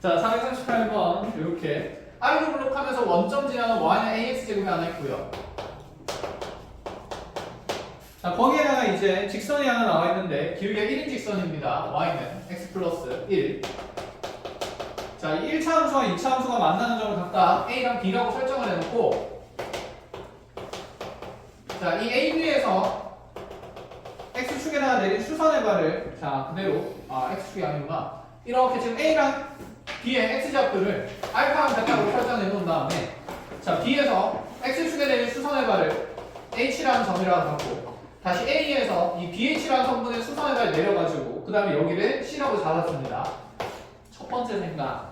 자, 438번 이렇게 R로 블록하면서 원점 지나는 Y는 AX제곱이 하나 있고요. 자, 거기에다가 이제 직선이 하나 나와 있는데 길게 1인 직선입니다. Y는 X 플러스 1. 자, 이 1차 함수와 2차 함수가 만나는 점을 각각 A랑 B라고 설정을 해놓고, 자, 이 AB에서 X축에다가 내린 수선의 발을, 자, 그대로, X축이 아니구나. 이렇게 지금 A랑 B의 X좌표를 알파랑 베타로 설정해 놓은 다음에, 자, B에서 X축에 내린 수선의 발을 H라는 점이라고 갖고, 다시 A에서 이 BH라는 성분의 수선의 발을 내려가지고, 그 다음에 여기를 C라고 잡았습니다. 첫 번째 생각.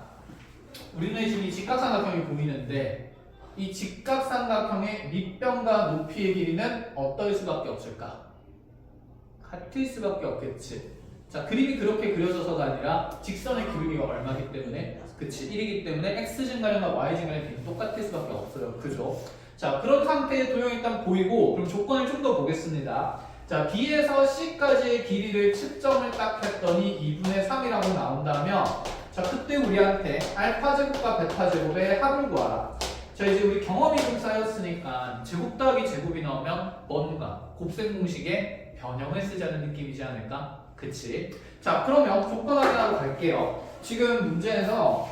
우리는 지금 이 직각삼각형이 보이는데, 이 직각삼각형의 밑변과 높이의 길이는 어떨 수밖에 없을까? 같을 수밖에 없겠지. 자, 그림이 그렇게 그려져서가 아니라 직선의 기울기가 얼마기 때문에, 그치, 1이기 때문에 X증가량과 Y증가량의 길이는 똑같을 수밖에 없어요. 그죠? 자, 그런 상태의 도형이 일단 보이고, 그럼 조건을 좀 더 보겠습니다. 자, B에서 C까지의 길이를 측정을 딱 했더니 2분의 3이라고 나온다면, 자, 그때 우리한테 알파 제곱과 베타 제곱의 합을 구하라. 자, 이제 우리 경험이 좀 쌓였으니까 제곱 더하기 제곱이 나오면 뭔가 곱셈 공식의 변형을 쓰자는 느낌이지 않을까? 그치? 자, 그러면 조건 확인하러 갈게요. 지금 문제에서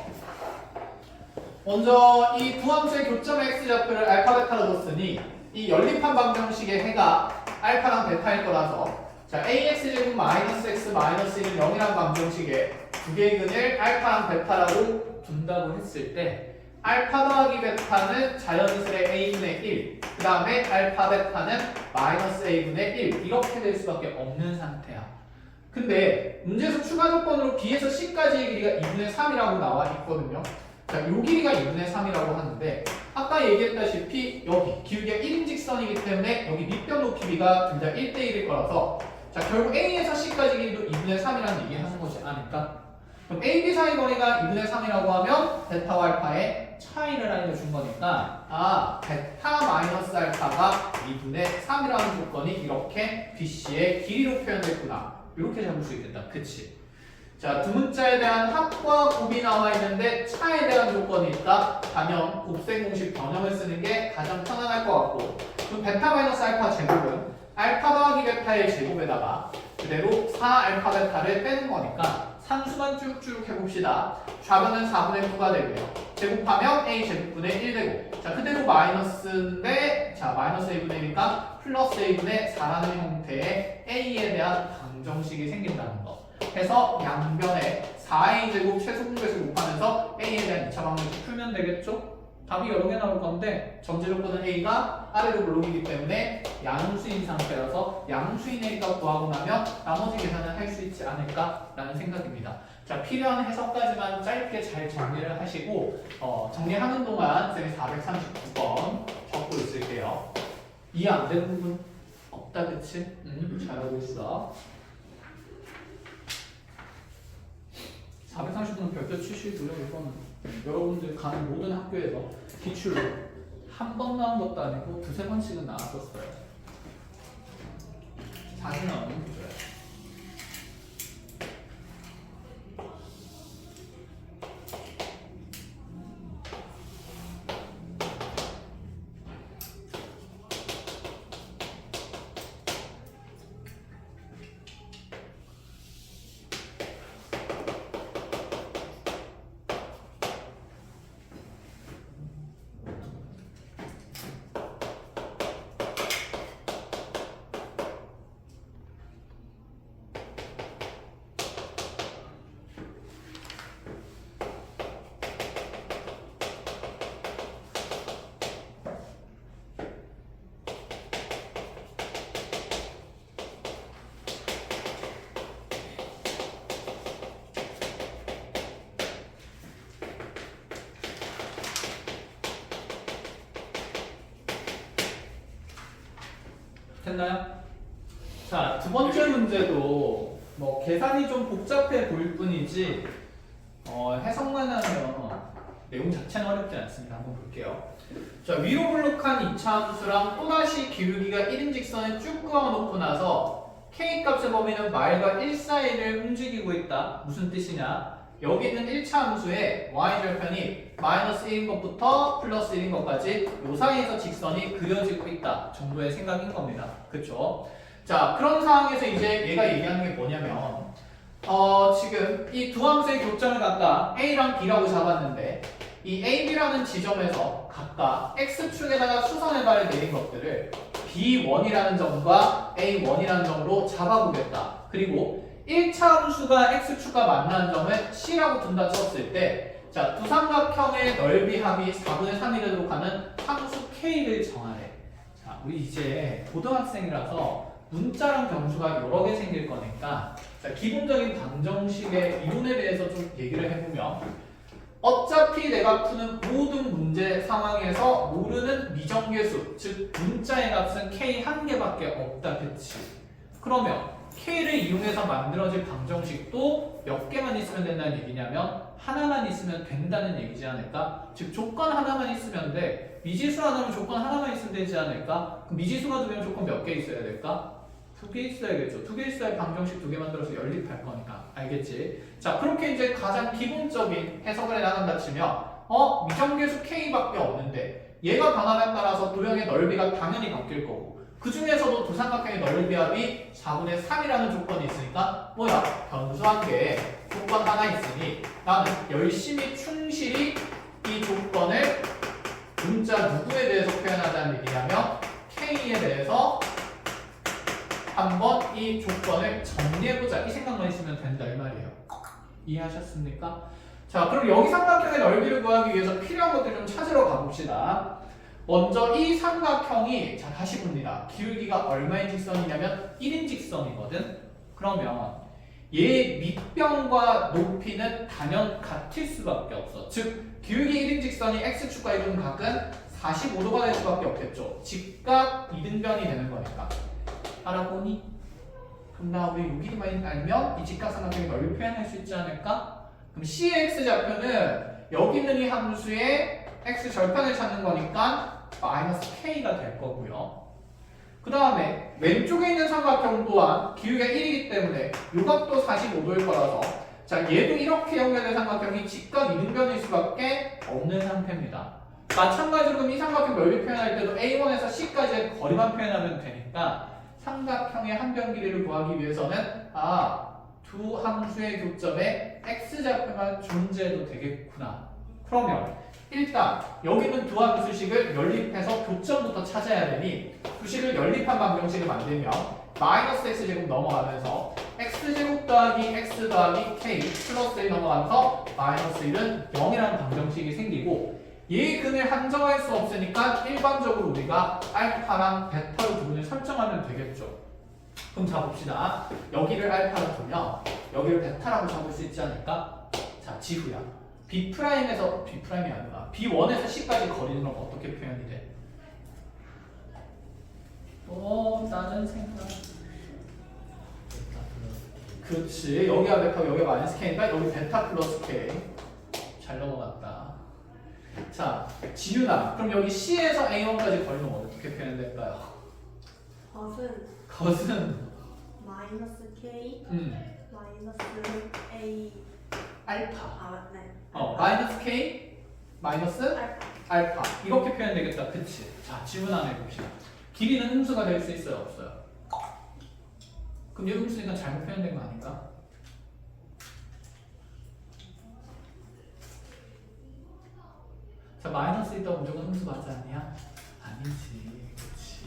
먼저 이 두 함수의 교점의 x좌표를 알파 베타로 뒀으니 이 연립한 방정식의 해가 알파랑 베타일 거라서, 자, ax제곱 마이너스 x 마이너스 1은 0이란 방정식에 두 개의 근을 알파랑 베타라고 둔다고 했을 때 알파 더하기 베타는 자연스레 a분의 1, 그 다음에 알파 베타는 마이너스 a분의 1 이렇게 될 수밖에 없는 상태야. 근데 문제에서 추가 조건으로 B에서 C까지의 길이가 2분의 3이라고 나와 있거든요. 자, 요 길이가 2분의 3이라고 하는데 아까 얘기했다시피 여기 기울기가 1인 직선이기 때문에 여기 밑변 높이 B가 둘 다 1대1일 거라서, 자, 결국 A에서 C까지 길이도 2분의 3이라는 얘기 하는 거지 않을까? 그럼 A, B 사이 거리가 2분의 3이라고 하면 베타와 알파의 차이를 알려준 거니까, 베타 마이너스 알파가 2분의 3이라는 조건이 이렇게 BC의 길이로 표현됐구나. 이렇게 잡을 수 있겠다. 그치? 자, 두 문자에 대한 합과 곱이 나와 있는데 차에 대한 조건이 있다. 단연 곱셈 공식 변형을 쓰는 게 가장 편안할 것 같고, 그럼 베타 마이너스 알파 제곱은 알파 더하기 베타의 제곱에다가 그대로 4 알파 베타를 빼는 거니까 산수만 쭉쭉 해봅시다. 좌변은 4분의 9가 되고요. 제곱하면 a 제곱분의 1 되고, 자, 그대로 마이너스인데, 자, 마이너스 a분의 1이니까 플러스 a분의 4라는 형태의 a에 대한 방정식이 생긴다는 거. 해서 양변에 4a 제곱 최소 공배수 곱하면서 a에 대한 2차 방정식 풀면 되겠죠? 답이 여러 개 나올 건데 전제 조건은 a가 아래로 블록이기 때문에 양수인 상태라서 양수인 a가 구하고 나면 나머지 계산을 할 수 있지 않을까라는 생각입니다. 자, 필요한 해석까지만 짧게 잘 정리를 하시고, 정리하는 동안 쌤이 439번 적고 있을게요. 이해 안 되는 부분 없다, 그치? 잘하고 있어. 430분은 별표 치시고요. 이거는 여러분들 가는 모든 학교에서 기출로 한 번 나온 것도 아니고 두세 번씩은 나왔었어요. 자주 나오는 구조예요. 됐나요? 자, 두 번째 문제도 뭐 계산이 좀 복잡해 보일 뿐이지 해석만 하면 내용 자체는 어렵지 않습니다. 한번 볼게요. 자, 위로 블록한 2차 함수랑 또다시 기울기가 1인 직선에 쭉 그어놓고 나서 K 값의 범위는 말과 1 사이를 움직이고 있다. 무슨 뜻이냐? 여기 있는 1차 함수에 y절편이 마이너스 1인 것부터 플러스 1인 것까지 요 사이에서 직선이 그려지고 있다 정도의 생각인 겁니다. 그쵸? 자, 그런 상황에서 이제 얘가 얘기하는 게 뭐냐면 지금 이 두 함수의 교점을 각각 A랑 B라고 잡았는데 이 A, B라는 지점에서 각각 X축에다가 수선해봐야 내린 것들을 B1이라는 점과 A1이라는 점으로 잡아보겠다. 그리고 1차 함수가 X축과 만나는 점을 C라고 둔다 쳤을 때 자, 두 삼각형의 넓이 합이 4분의 3이 되도록 하는 함수 K를 정하래. 자, 우리 이제 고등학생이라서 문자랑 변수가 여러 개 생길 거니까 자, 기본적인 방정식의 이론에 대해서 좀 얘기를 해보면 어차피 내가 푸는 모든 문제 상황에서 모르는 미정계수, 즉 문자의 값은 K 한 개밖에 없다, 그치? 그러면 K를 이용해서 만들어질 방정식도 몇 개만 있으면 된다는 얘기냐면 하나만 있으면 된다는 얘기지 않을까? 즉 조건 하나만 있으면 돼. 미지수 하나면 조건 하나만 있으면 되지 않을까? 그럼 미지수가 두 개면 조건 몇 개 있어야 될까? 2개 있어야겠죠. 2개 있어야 방정식 2개 만들어서 연립할 거니까. 알겠지? 자, 그렇게 이제 가장 기본적인 해석을 해나간다 치면 미정계수 K밖에 없는데 얘가 변함에 따라서 도형의 넓이가 당연히 바뀔 거고 그 중에서도 두 삼각형의 넓이 합이 4분의 3이라는 조건이 있으니까 뭐야? 변수 한 개에 조건 하나 있으니 나는 열심히 충실히 이 조건을 문자 누구에 대해서 표현하자는 얘기냐면 K에 대해서 한번 이 조건을 정리해보자 이 생각만 있으면 된다 이 말이에요. 이해하셨습니까? 자, 그럼 여기 삼각형의 넓이를 구하기 위해서 필요한 것들 좀 찾으러 가봅시다. 먼저 이 삼각형이 자 다시 봅니다. 기울기가 얼마의 직선이냐면 1인 직선이거든. 그러면 얘 밑변과 높이는 단연 같을 수밖에 없어. 즉 기울기 1인 직선이 x축과 이룬 각은 45도가 될 수밖에 없겠죠. 직각 이등변이 되는 거니까. 알아보니? 그럼 나 우리 여기만 알면 이 직각삼각형의 넓이 표현할 수 있지 않을까? 그럼 C의 x좌표는 여기 있는 이 함수의 x절편을 찾는 거니까 마이너스 k가 될 거고요. 그 다음에 왼쪽에 있는 삼각형 또한 기울기가 1이기 때문에 요 각도 45도일 거라서 자 얘도 이렇게 연결된 삼각형이 직각 이등변일 수밖에 없는 상태입니다. 마찬가지로 그럼 이 삼각형 넓이 표현할 때도 A1에서 C까지의 거리만 표현하면 되니까 삼각형의 한변 길이를 구하기 위해서는 두 함수의 교점에 x좌표만 존재해도 되겠구나. 그러면 일단 여기 있는 두 함수식을 연립해서 교점부터 찾아야 되니 수식을 연립한 방정식을 만들면 마이너스 x제곱 넘어가면서 x제곱 더하기 x 더하기 k 플러스 1 넘어가면서 마이너스 1은 0이라는 방정식이 생기고 얘의 근을 한정할 수 없으니까 일반적으로 우리가 알파랑 베타로 부분을 설정하면 되겠죠. 그럼 자 봅시다. 여기를 알파로 두면 여기를 베타라고 적을 수 있지 않을까? 자 지후야. B'에서 B'이 아니라 B1에서 C까지 거리는 건 어떻게 표현이 돼? 나는 생각. 그렇지. 여기가 베타, 여기가 마이너스 K니까 여기 베타 플러스 K. 잘 넘어갔다. 자, 지윤아. 그럼 여기 C에서 A1까지 거리는 어떻게 표현될까요? 것은 마이너스 K 마이너스 A 알파. 네. 마이너스 K 마이너스 알파. 이렇게 표현되겠다. 그치? 자, 질문 하나 해봅시다. 길이는 음수가 될 수 있어요? 없어요? 그럼 여기 음수니까 잘못 표현된 거 아닌가? 자, 마이너스 있다고 무조건 음수 맞지 않냐? 아니지. 그치.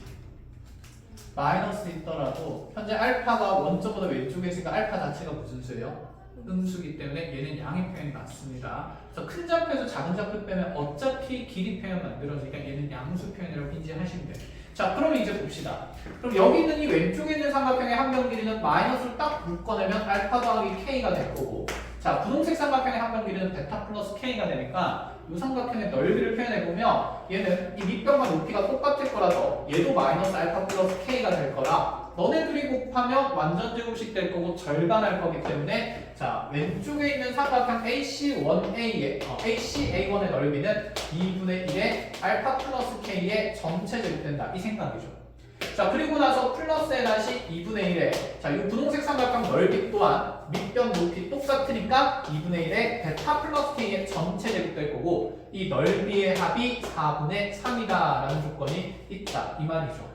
마이너스 있더라도 현재 알파가 원점보다 왼쪽에 있으니까 알파 자체가 무슨 수예요? 음수기 때문에 얘는 양의 표현이 맞습니다. 그래서 큰 좌표에서 작은 좌표 빼면 어차피 길이 표현 만들어지니까 얘는 양수 표현이라고 인지하시면 돼요. 자, 그러면 이제 봅시다. 그럼 여기 있는 이 왼쪽에 있는 삼각형의 한변 길이는 마이너스를 딱 묶어내면 알파 더하기 k가 될 거고 자, 분홍색 삼각형의 한변 길이는 베타 플러스 k가 되니까 이 삼각형의 넓이를 표현해보면 얘는 이 밑변과 높이가 똑같을 거라서 얘도 마이너스 알파 플러스 k가 될 거라 너네들이 곱하면 완전 제곱식 될 거고 절반할 거기 때문에 자 왼쪽에 있는 삼각형 AC1A의 ACA1의 넓이는 2분의 1의 알파 플러스 K의 전체 제곱된다 이 생각이죠. 자, 그리고 나서 플러스 n-이 2분의 1에 자, 이 분홍색 삼각형 넓이 또한 밑변 높이 똑같으니까 2분의 1에 베타 플러스 k의 전체 제곱될 거고 이 넓이의 합이 4분의 3이다 라는 조건이 있다 이 말이죠.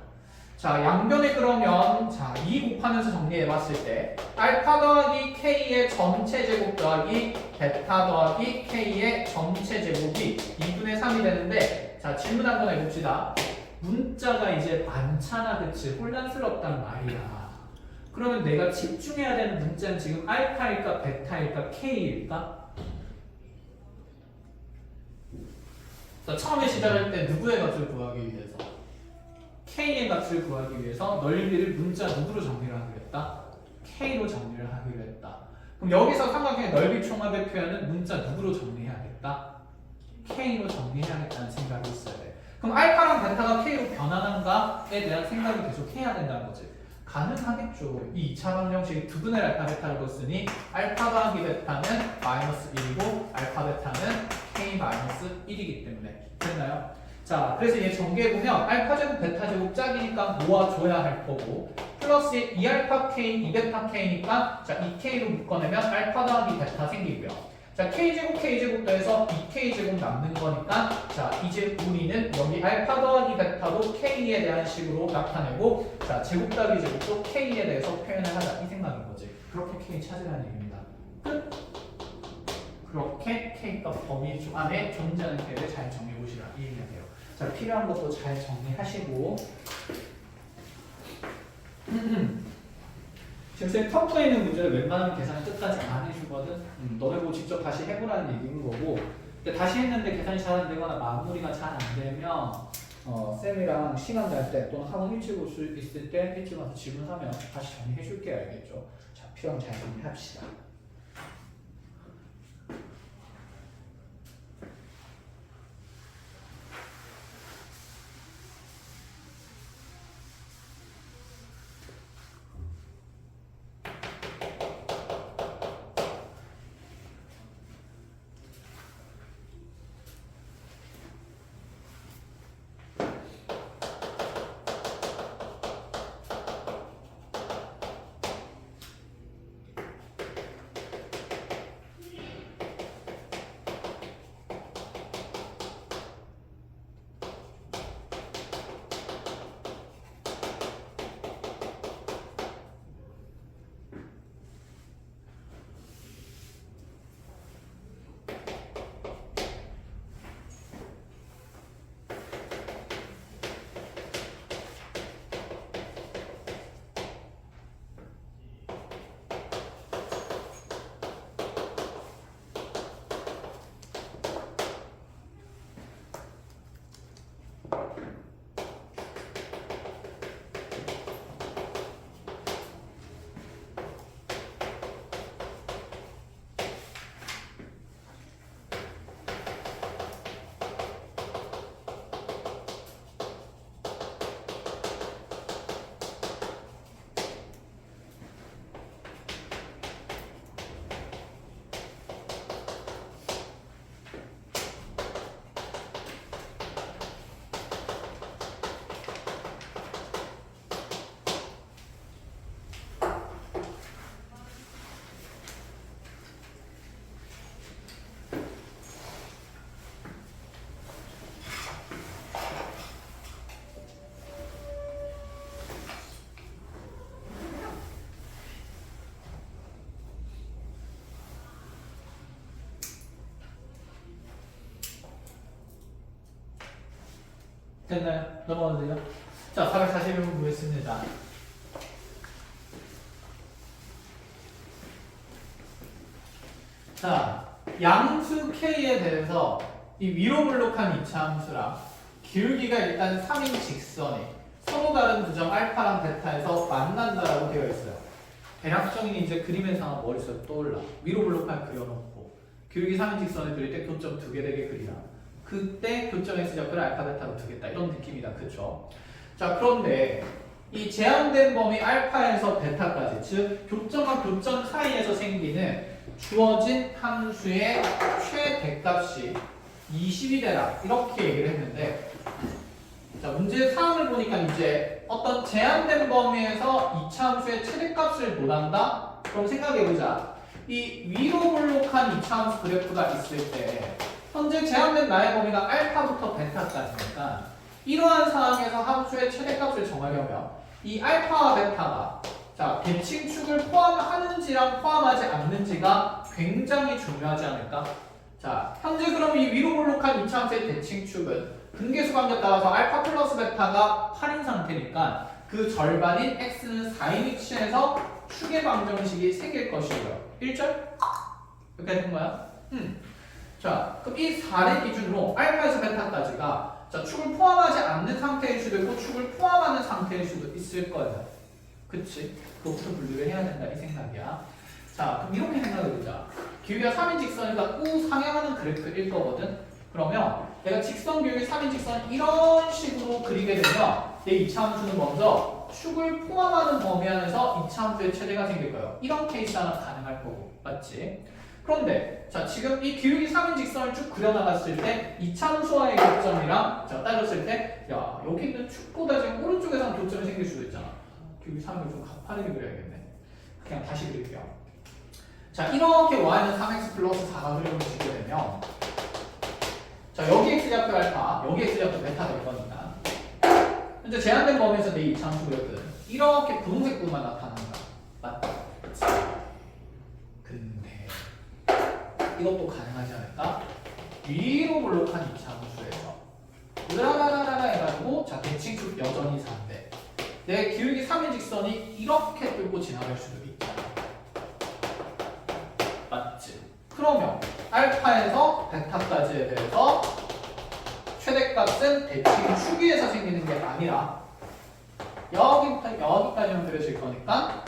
자, 양변에 그러면 자, 2 곱하면서 정리해 봤을 때 알파 더하기 k의 전체 제곱 더하기 베타 더하기 k의 전체 제곱이 2분의 3이 되는데 자, 질문 한번 해봅시다. 문자가 이제 많잖아, 그치? 혼란스럽단 말이야. 그러면 내가 집중해야 되는 문자는 지금 알파일까 베타일까 k일까? 자, 처음에 시작할 때 누구의 값을 구하기 위해서? k의 값을 구하기 위해서 넓이를 문자 누구로 정리를 하기로 했다? k로 정리를 하기로 했다. 그럼 여기서 삼각형의 넓이 총합의 표현은 문자 누구로 정리해야겠다? k로 정리해야겠다는 생각이 있어야 돼. 그럼 알파랑 베타가 k로 변환한가에 대한 생각을 계속 해야 된다는 거지. 가능하겠죠. 이 2차 방정식이 두 분의 알파 베타를 뒀으니 알파 더하기 베타는 마이너스 1이고 알파 베타는 k 마이너스 1이기 때문에 됐나요? 자, 그래서 얘 전개해보면 알파 제곱 베타 제곱 짝이니까 모아줘야 할 거고 플러스 2알파 k 2베타 k니까 자 2k로 묶어내면 알파 더하기 베타 생기고요. 자, k제곱 k제곱 더해서 2k제곱 남는 거니까 자 이제 우리는 여기 알파 더하기 베타도 k에 대한 식으로 나타내고 자 제곱 더하기 제곱도 k에 대해서 표현을 하자 이 생각인 거지. 그렇게 k 찾으라는 얘기입니다. 끝. 그렇게 k값 범위 중 안에 존재하는 값을 잘 정리해 보시라 이 얘기가 돼요. 자, 필요한 것도 잘 정리하시고 지금 쌤 텀프에 있는 문제를 웬만하면 계산을 끝까지 안 해주거든. 너네 뭐 직접 다시 해보라는 얘기인 거고 근데 다시 했는데 계산이 잘 안 되거나 마무리가 잘 안 되면 쌤이랑 시간 날 때 또는 학원 일찍 올 수 있을 때 일찍 와서 질문하면 다시 정리해 줄게 알겠죠? 자, 필요하면 잘 정리합시다. 됐나요? 넘어가도 돼요? 자, 441번 보겠습니다. 자, 양수 K에 대해서 이 위로 블록한 이차 함수랑 기울기가 일단 3인 직선이 서로 다른 두 점 알파랑 베타에서 만난다라고 되어 있어요. 대략적인 이제 그림에서 머릿속에 떠올라. 위로 블록판 그려놓고 기울기 3인 직선을 그릴 때 교점 2개 되게 그리라. 그때 교점 X좌표를 알파 베타로 두겠다 이런 느낌이다. 그쵸? 자, 그런데 이 제한된 범위 알파에서 베타까지 즉 교점과 교점 사이에서 생기는 주어진 함수의 최대값이 20이 되라 이렇게 얘기를 했는데 자, 문제 사항을 보니까 이제 어떤 제한된 범위에서 이차함수의 최대값을 논한다? 그럼 생각해보자. 이 위로 볼록한 이차함수 그래프가 있을 때 현재 제한된 나의 범위가 알파부터 베타까지니까 이러한 상황에서 함수의 최대값을 정하려면 이 알파와 베타가 자, 대칭축을 포함하는지랑 포함하지 않는지가 굉장히 중요하지 않을까? 자, 현재 그럼 이 위로 볼록한 이차함수의 대칭축은 분계수 관계 따라서 알파 플러스 베타가 8인 상태니까 그 절반인 x는 4인 위치에서 축의 방정식이 생길 것이고요. 1절? 이렇게 된 거야? 자, 그럼 이 4를 기준으로 알파에서 베타까지가 자, 축을 포함하지 않는 상태일 수도 있고 축을 포함하는 상태일 수도 있을 거예요. 그치? 그것부터 분류를 해야 된다 이 생각이야. 자, 그럼 이렇게 생각해보자. 기울기가 3인 직선이니까 우상향하는 그래프일 거거든? 그러면 내가 직선 기울기 3인 직선 이런 식으로 그리게 되면 내 이차함수는 먼저 축을 포함하는 범위 안에서 이차함수의 최대가 생길 거예요. 이런 케이스 하나 가능할 거고. 맞지? 그런데 자, 지금 이 기울기 3인 직선을 쭉 그려나갔을 때 이차함수와의 교점이랑 자, 따졌을 때 야, 여기 있는 축보다 지금 오른쪽에서 교점이 생길 수도 있잖아. 기울기 3을 좀 가파르게 그려야겠네. 그냥 다시 그릴게요. 자, 이렇게 y는 3x 플러스 4가 그려지게 되면 자, 여기 x좌표 알파, 여기 x좌표 베타 될 거니까 현재 제한된 범위에서 내 이차함수 그렸거든. 이렇게 분홍색 부분만 나타난다. 맞다. 근데 이것도 가능하지 않을까? 위로 볼록한 이차함수에서 으라라라라 해가지고 자, 대칭축 여전히 4인데 내 기울기 3인 직선이 이렇게 뚫고 지나갈 수도 있잖아. 맞지? 그러면 알파에서 베타까지에 대해서 최대값은 대칭축위에서 생기는 게 아니라 여기부터 여기까지만 그려질 거니까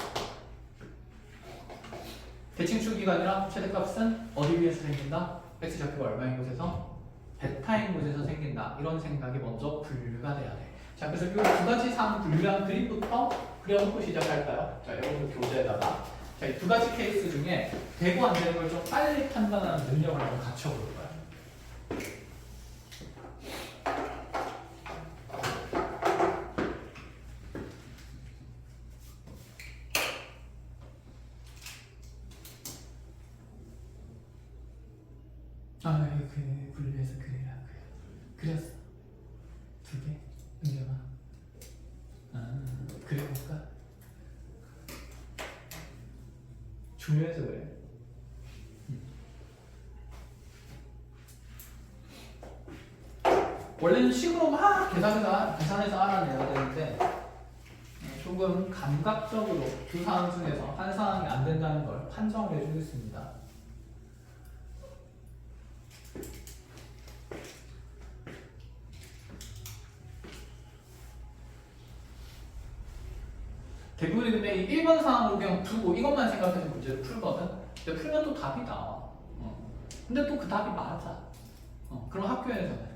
대칭축위가 아니라 최대값은 어디 위에서 생긴다? x좌표가 얼마인 곳에서? 베타인 곳에서 생긴다. 이런 생각이 먼저 분류가 돼야 돼. 자, 그래서 이 두 가지 사항 분류한 그림부터 그려놓고 시작할까요? 자, 여러분들 교재에다가 자, 이 두 가지 케이스 중에 되고 안 되는 걸 좀 빨리 판단하는 능력을 한번 갖춰볼 거야. 아, 그 분류해서 그리라고요. 그렸어. 두 개? 은경아. 아, 그려볼까? 중요해서 그래. 원래는 식으로 막 계산해서 알아내야 되는데 조금 감각적으로 두 상황 중에서 한 상황이 안 된다는 걸 판정을 해주겠습니다. 대부분이 근데 이 1번 상황으로 그냥 두고 이것만 생각해서 문제를 풀거든? 근데 풀면 또 답이 나와. 근데 또 그 답이 맞아. 그럼 학교에서는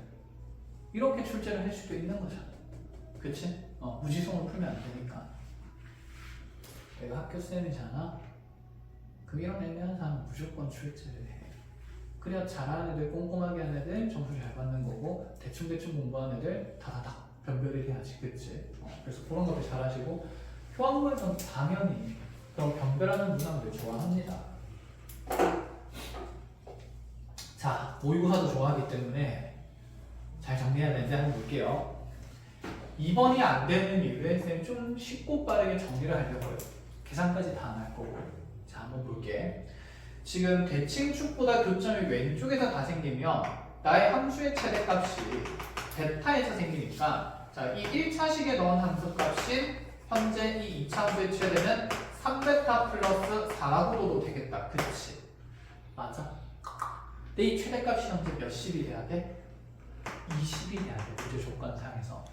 이렇게 출제를 할 수도 있는 거잖아. 그치? 무지성으로 풀면 안 되니까. 내가 학교 쌤이잖아? 그럼 이런 애매한 상황 무조건 출제를 해. 그래야 잘하는 애들, 꼼꼼하게 하는 애들 점수 잘 받는 거고 대충대충 공부하는 애들 다다닥 변별을 해야지. 그치? 그래서 그런 것들 잘 하시고 효학문에서는 당연히 그런 변별하는 문항들 좋아합니다. 자, 모의고사도 좋아하기 때문에 잘 정리해야 되는데 한번 볼게요. 2번이 안 되는 이유에 쌤 좀 쉽고 빠르게 정리를 하려고 해요. 계산까지 다 안 할 거고. 자, 한번 볼게. 지금 대칭축보다 교점이 왼쪽에서 다 생기면 나의 함수의 최대값이 베타에서 생기니까 자, 이 1차식에 넣은 함수값이 현재 이 2차 함수의 최대는 3베타 플러스 4라고도 되겠다. 그치? 맞아? 근데 이 최대값이 현재 몇십이 돼야 돼? 20이 돼야 돼. 문제 조건상에서.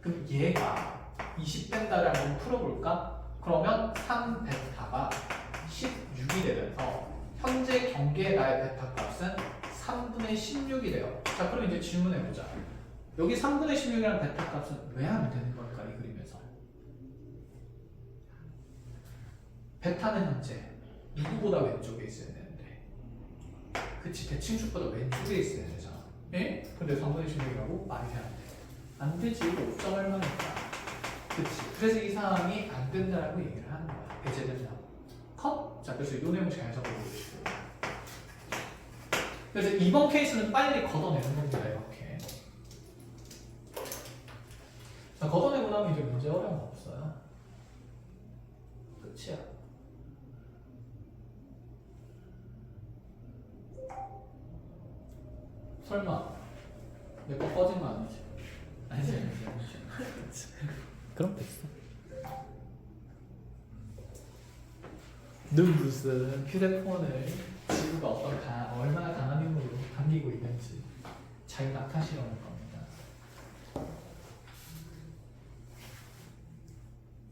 그럼 얘가 20 뺀다를 한번 풀어볼까? 그러면 3베타가 16이 되면서 현재 경계의 나의 베타 값은 3분의 16이 돼요. 자, 그럼 이제 질문해보자. 여기 3분의 16이라는 베타 값은 왜 하면 되는 걸까? 이 그림에서. 베타는 현재 누구보다 왼쪽에 있어야 되는데 그치? 대칭축보다 왼쪽에 있어야 되잖아. 예? 근데 3분의 16이라고? 말이 잘 안 돼. 안 되지. 이거 5점 얼마니까. 그치. 그래서 이 상황이 안 된다라고 얘기를 하는 거야. 배제된다. 컷? 자, 그래서 이 내용 잘 적어보시고. 그래서 이번 케이스는 빨리 걷어내는 겁니다. 이렇게. 자, 걷어내고 나면 이제 문제 어려운 거 없어요. 끝이야. 설마 내 거 꺼진 거 아니지? 아니지. 그럼 됐어. 는 무슨 휴대폰을 지구가 얼마나 강한 힘으로 당기고 있는지 잘 나타시려는 겁니다.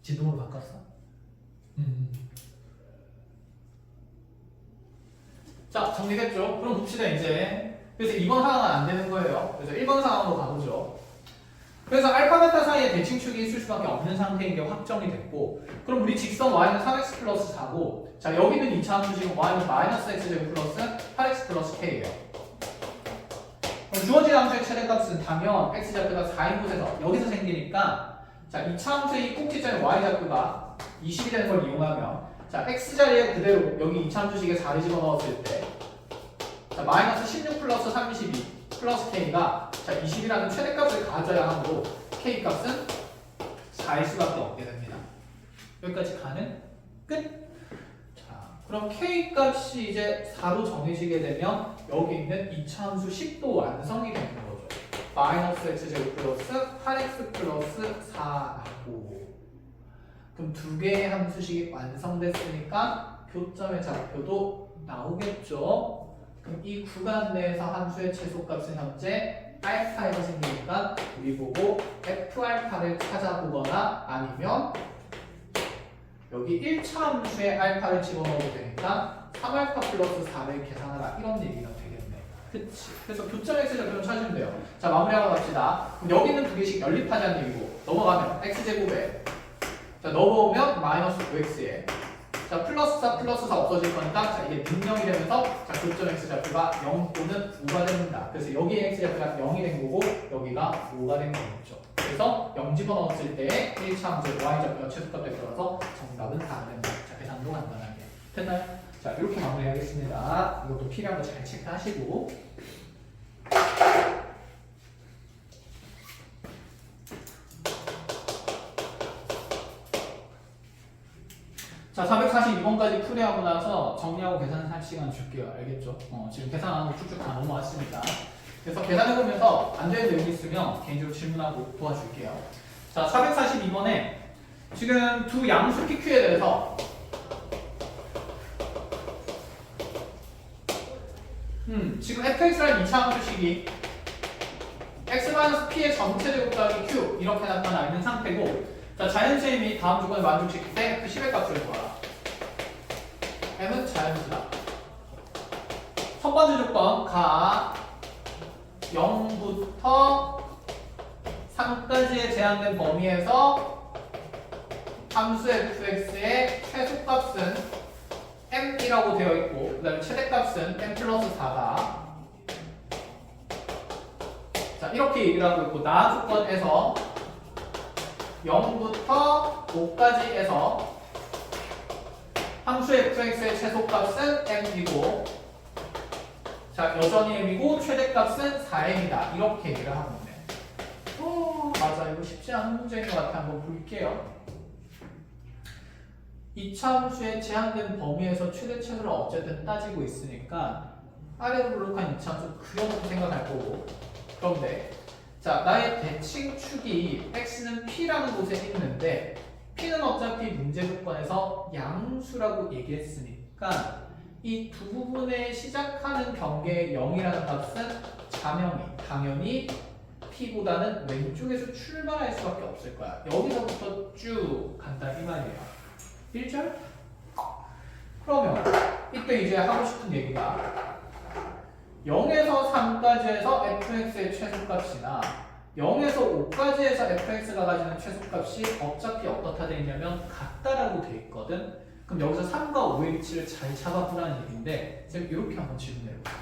지동으로 바꿨어? 자, 정리됐죠? 그럼 봅시다 이제. 그래서 2번 상황은 안 되는 거예요. 그래서 1번 상황으로 가보죠. 그래서 알파 베타 사이에 대칭축이 있을 수밖에 없는 상태인 게 확정이 됐고, 그럼 우리 직선 y는 3x 플러스 4고, 자 여기는 2차 함수 지금 y는 마이너스 x제곱 플러스 8x 플러스 k예요. 주어진 함수의 최대값은 당연 x좌표가 4인 곳에서 여기서 생기니까, 자 2차 함수의 이 꼭지점의 y좌표가 20이 되는 걸 이용하면, 자 x자리에 그대로 여기 2차 함수식에 4를 집어넣었을 때, 자 마이너스 16 플러스 32 플러스 k가 자 20이라는 최대값을 가져야 하므로 k값은 4일 수밖에 없게 됩니다. 여기까지 가는 끝. 자 그럼 k값이 이제 4로 정해지게 되면 여기 있는 2차 함수 식도 완성이 되는 거죠. 마이너스 x제곱 플러스 8x 플러스 4라고. 그럼 두 개의 함수식이 완성됐으니까 교점의 좌표도 나오겠죠. 그럼 이 구간 내에서 함수의 최소값은 현재 알파가 생기니까 우리 보고 F알파를 찾아보거나 아니면 여기 1차 함수에 알파를 집어넣어도 되니까 3알파 플러스 4를 계산하라 이런 얘기가 되겠네. 그치? 그래서 교점 x좌표를 찾으면 돼요. 자 마무리하러 갑시다. 그럼 여기는 두 개씩 연립하자는 얘기고 넘어가면 x제곱에 자 넣어보면 마이너스 9x에 자 플러스 4 플러스 4 없어질 거니까 자 이게 능력이 되면서 자 교점 x좌표가 0 또는 5가 됩니다. 그래서 여기 x좌표가 0이 된 거고 여기가 5가 된 거겠죠. 그래서 0 집어넣었을 때 1차 함수 y좌표가 최소값에 들어가서 정답은 4가 됩니다. 자 계산도 간단하게 됐나요? 자 이렇게 마무리하겠습니다. 이것도 필요한 거 잘 체크하시고 자 442번까지 풀이하고 나서 정리하고 계산할 시간 줄게요. 알겠죠? 지금 계산하고 쭉쭉 다 넘어왔으니까. 그래서 계산해보면서 안 되는 내용이 있으면 개인적으로 질문하고 도와줄게요. 자 442번에 지금 두 양수 PQ에 대해서 지금 fx라는 2차 함수식이 x-p의 전체 제곱 더하기 q 이렇게 나타나 있는 상태고 자, 자연수임이 다음 조건을 만족시킬 때 F10의 값을 구하라. M은 자연수다. 첫 번째 조건, 가 0부터 3까지의 제한된 범위에서 함수 fx의 최소값은 m이라고 되어 있고 그 다음에 최대값은 m 플러스 4다. 자, 이렇게 얘기를 하고 있고 나 조건에서 0부터 5까지에서 함수 fx의 최소값은 m이고 자 여전히 m이고 최대값은 4m이다 이렇게 얘기를 하고 있네. 맞아 이거 쉽지 않은 문제인 것 같아. 한번 볼게요. 2차 함수의 제한된 범위에서 최대 최소를 어쨌든 따지고 있으니까 아래로 블록한 2차 함수 그려놓고 생각할 거고 그런데 자, 나의 대칭축이 x는 p라는 곳에 있는데 p는 어차피 문제 조건에서 양수라고 얘기했으니까 이 두 부분에 시작하는 경계의 0이라는 값은 당연히 p보다는 왼쪽에서 출발할 수밖에 없을 거야. 여기서부터 쭉 간다 이 말이에요. 1절? 그러면 이때 이제 하고 싶은 얘기가 0에서 3까지에서 fx의 최소값이나 0에서 5까지에서 fx가 가지는 최소값이 어차피 어떻다 돼 있냐면 같다라고 돼 있거든. 그럼 여기서 3과 5의 위치를 잘 잡아보라는 얘기인데 지금 이렇게 한번 질문해볼게요.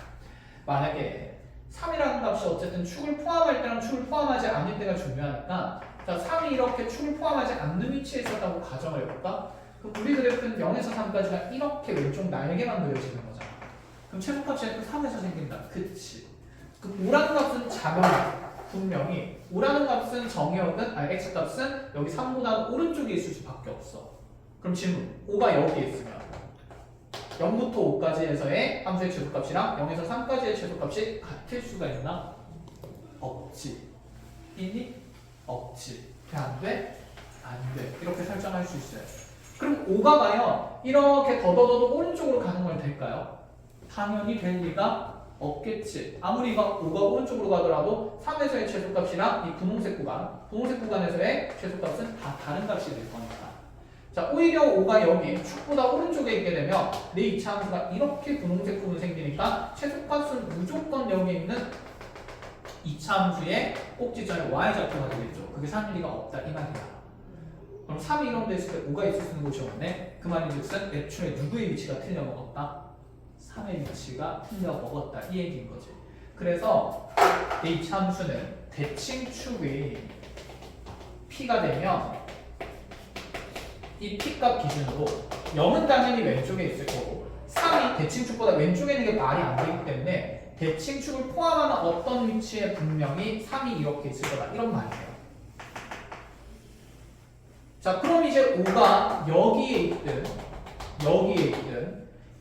만약에 3이라는 값이 어쨌든 축을 포함할 때랑 축을 포함하지 않을 때가 중요하니까 자 3이 이렇게 축을 포함하지 않는 위치에 있었다고 가정을 해볼까? 그럼 우리 그래프는 0에서 3까지가 이렇게 왼쪽 날개만 그려지는 거잖아. 그럼 최소값이 또 3에서 생긴다. 그치? 그 5라는 값은 작아요. 분명히 5라는 값은 정의역은 x값은 여기 3보다 오른쪽에 있을 수밖에 없어. 그럼 질문 5가 여기에 있으면 0부터 5까지에서의 함수의 최소값이랑 0에서 3까지의 최소값이 같을 수가 있나? 없지. 있니? 없지. 돼? 안 돼? 안 돼. 이렇게 설정할 수 있어요. 그럼 5가 과연 이렇게 더더더더 오른쪽으로 가는 건 될까요? 당연히 될 리가 없겠지. 아무리 5가 오른쪽으로 가더라도 3에서의 최소값이랑 이 분홍색 구간에서의 최소값은 다 다른 값이 될 거니까. 자, 오히려 5가 여기 축보다 오른쪽에 있게 되면 내 2차 함수가 이렇게 분홍색 부분 생기니까 최소값은 무조건 여기 있는 2차 함수의 꼭지점의 y좌표가 되겠죠. 그게 3일 리가 없다 이 말이야. 그럼 3이 이런 데 있을 때 5가 있을 수 있는 곳이 없네. 그 말인즉슨 애초에 누구의 위치가 틀려 먹었다? 3의 위치가 틀려 먹었다 이 얘기인 거지. 그래서 내 2차 함수는 대칭축이 p가 되면 이 p값 기준으로 0은 당연히 왼쪽에 있을 거고 3이 대칭축보다 왼쪽에 있는 게 말이 안 되기 때문에 대칭축을 포함하는 어떤 위치에 분명히 3이 이렇게 있을 거다 이런 말이에요. 자 그럼 이제 5가 여기에 있든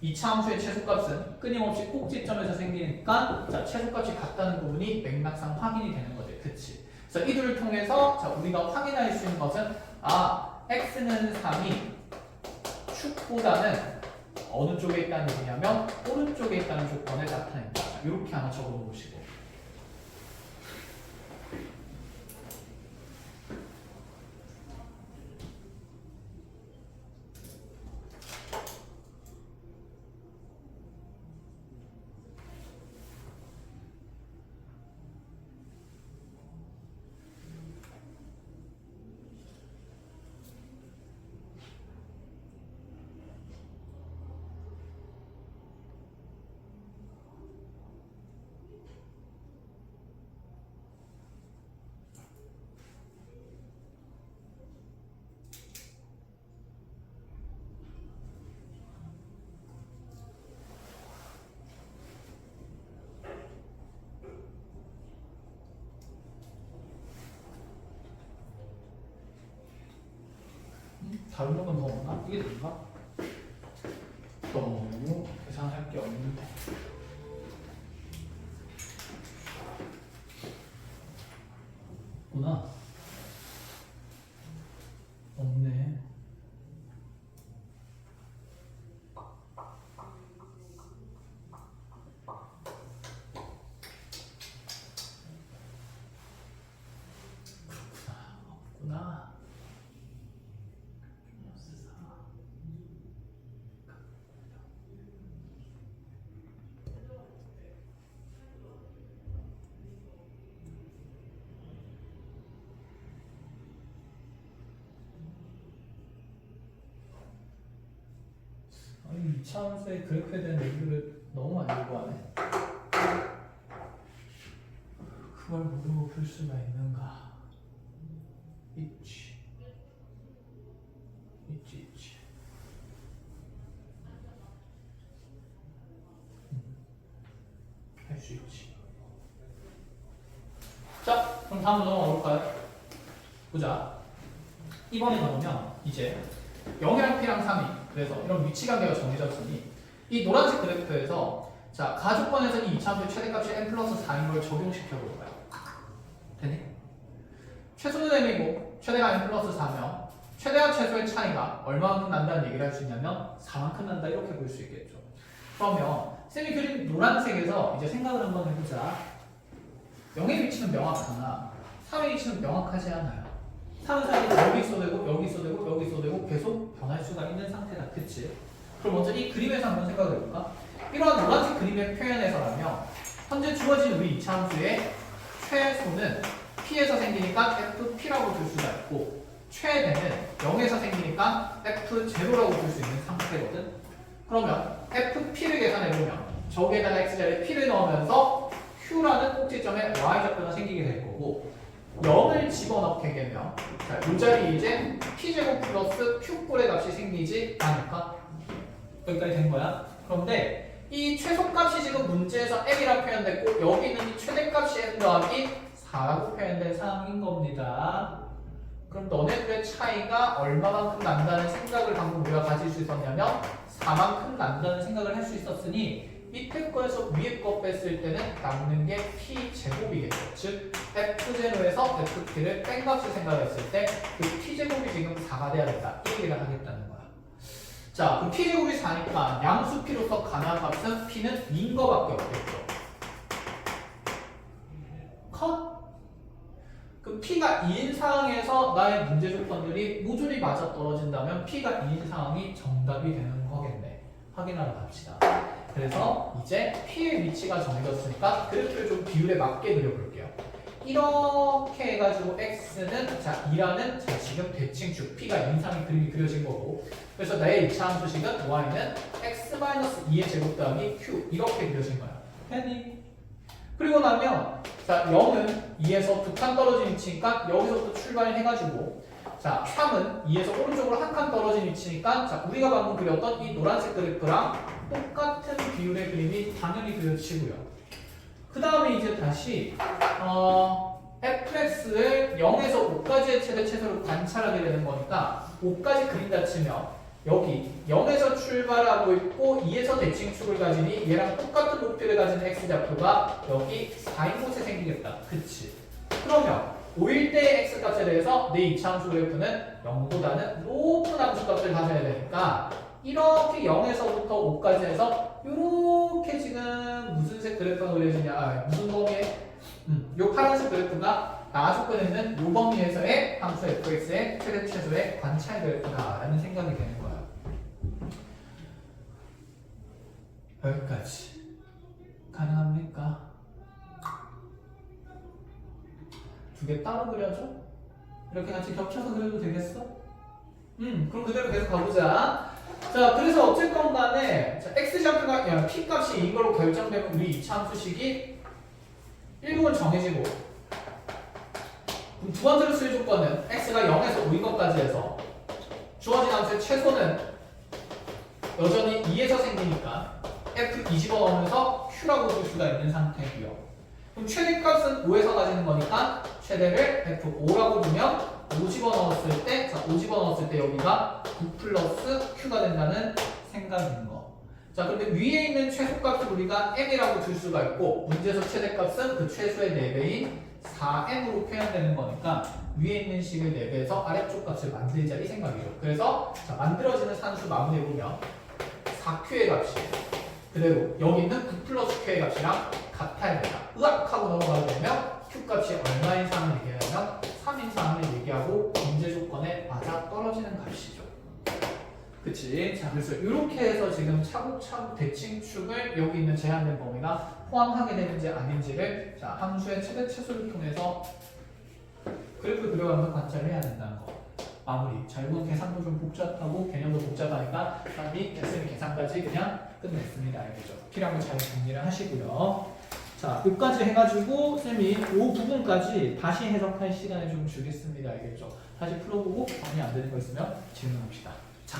2차 함수의 최소값은 끊임없이 꼭지점에서 생기니까 자 최소값이 같다는 부분이 맥락상 확인이 되는 거지. 그치? 그래서 이들을 통해서 자 우리가 확인할 수 있는 것은 x는 3이 축보다는 어느 쪽에 있다는 얘기냐면 오른쪽에 있다는 조건을 나타낸다. 이렇게 하나 적어 놓으시고 다른 놈은 더 없나? 이게 뭔가? 너무 계산할 게 없는데 구나 없네. 없구나. 아니 2차 함수의 그래프에 대한 얘기를 너무 안 요구하네. 그걸 모르고 풀 수가 있는가? 있지. 할 수 있지. 자, 그럼 다음으로 넘어가 볼까요? 보자. 이번에 보면 이제 0이랑 p랑 3이 그래서 이런 위치 관계가 정해졌으니 이 노란색 그래프에서 자 가족권에서 이 2차 함수의 최대값이 n 플러스 4인 걸 적용시켜 볼까요? 되네? 최소는 n이고 최대가 n 플러스 4면 최대와 최소의 차이가 얼마만큼 난다는 얘기를 할 수 있냐면 4만큼 난다 이렇게 볼 수 있겠죠. 그러면 쌤이 그린 노란색에서 이제 생각을 한번 해보자. 0의 위치는 명확하나 3의 위치는 명확하지 않아요. 3은 사실 여기 있어도 되고 여기 있어도 되고 여기 있어도 되고 계속 변할 수가 있는 상태다. 그치? 그럼 먼저 이 그림에서 한번 생각을 해볼까? 이러한 노란색 그림의 표현에서라면 현재 주어진 우리 2차 함수의 최소는 p에서 생기니까 fp라고 볼 수가 있고 최대는 0에서 생기니까 f0라고 볼 수 있는 상태거든. 그러면 fp를 계산해보면 저기에다가 x자리에 p를 넣으면서 Q라는 꼭지점에 Y좌표가 생기게 될 거고 0을 집어넣게 되면 자, 이 자리에 이제 P제곱 플러스 Q꼴의 값이 생기지 않을까? 여기까지 된 거야. 그런데 이 최소값이 지금 문제에서 M이라고 표현됐고 여기 있는 이 최대값이 M 더하기 4라고 표현된 상황인 겁니다. 그럼 너네들의 차이가 얼마만큼 난다는 생각을 방금 우리가 가질 수 있었냐면 4만큼 난다는 생각을 할 수 있었으니 밑에 거에서 위에 거 뺐을 때는 남는 게 P제곱이겠죠. 즉 F0에서 FP를 뺀 값을 생각했을 때 그 P제곱이 지금 4가 돼야 된다. 이 얘기를 하겠다는 거야. 자, 그럼 P제곱이 4니까 양수 P로서 가능한 값은 P는 2인 거밖에 없겠죠. 컷? 그럼 P가 2인 상황에서 나의 문제 조건들이 모조리 맞아 떨어진다면 P가 2인 상황이 정답이 되는 거겠네. 확인하러 갑시다. 그래서 이제 P의 위치가 정해졌으니까 그래프를 좀 비율에 맞게 그려볼게요. 이렇게 해가지고 X는 자 2라는 자 지금 대칭축 P가 인상의 그림이 그려진 거고 그래서 나의 2차 함수식은 Y는 X-2의 제곱 더하기 Q 이렇게 그려진 거야. 됐니? 그리고 나면 자 0은 2에서 두 칸 떨어진 위치니까 여기서부터 출발을 해가지고 자 3은 2에서 오른쪽으로 한 칸 떨어진 위치니까 자 우리가 방금 그렸던 이 노란색 그래프랑 똑같은 비율의 그림이 당연히 그려지고요. 그 다음에 이제 다시 fx를 0에서 5까지의 최대 최소를 관찰하게 되는 거니까 5까지 그린다 치면 여기 0에서 출발하고 있고 2에서 대칭축을 가지니 얘랑 똑같은 높이를 가진 x좌표가 여기 4인 곳에 생기겠다. 그치? 그러면 5일 때의 x값에 대해서 내 2차 함수 그래프는 0보다는 높은 함수값을 가져야 되니까 이렇게 0에서부터 5까지 해서 이렇게 지금 무슨 색 그래프가 그려지냐 무슨 범위에 요 파란색 그래프가 나 조건에는 요 범위에서의 함수 fx의 최대 최소의 관찰 그래프다라는 생각이 되는 거야. 여기까지 가능합니까? 두 개 따로 그려줘? 이렇게 같이 겹쳐서 그려도 되겠어? 그럼 그대로 계속 가보자. 자, 그래서 어쨌건 간에 x좌표가 p 값이 이걸로 결정되면 우리 2차 함수식이 일부분 정해지고 그럼 두 번째로 쓸 조건은 x가 0에서 5인 것까지 해서 주어진 함수의 최소는 여전히 2에서 생기니까 f 뒤집어넣으면서 q라고 볼 수가 있는 상태고요. 그럼 최대값은 5에서 가지는 거니까 최대를 f5라고 두면 5 집어넣었을 때, 자, 5 집어넣었을 때 여기가 9 플러스 q가 된다는 생각인 거. 자, 근데 위에 있는 최소값을 우리가 m이라고 둘 수가 있고 문제에서 최대값은 그 최소의 4배인 4m으로 표현되는 거니까 위에 있는 식을 4배에서 아래쪽 값을 만들자 이 생각이죠. 그래서 자, 만들어지는 산수 마무리해보면 4q의 값이 그대로 여기 있는 9 플러스 q의 값이랑 같아야 된다. 으악! 하고 넘어가게 되면 q값이 얼마인 상을 얘기하냐면 3인 상을 얘기하고 문제 조건에 맞아 떨어지는 값이죠. 그치? 자, 그래서 이렇게 해서 지금 차곡차곡 대칭축을 여기 있는 제한된 범위가 포함하게 되는지 아닌지를 자, 함수의 최대 최소를 통해서 그래프 그려가면서 관찰을 해야 된다는 거. 마무리. 자, 이건 계산도 좀 복잡하고 개념도 복잡하니까 이 됐으면 계산까지 그냥 끝냈습니다. 알겠죠? 필요한 거 잘 정리를 하시고요. 자, 여기까지 해가지고 쌤이 이 부분까지 다시 해석할 시간을 좀 주겠습니다. 알겠죠? 다시 풀어보고 정리 안 되는 거 있으면 질문합시다. 자,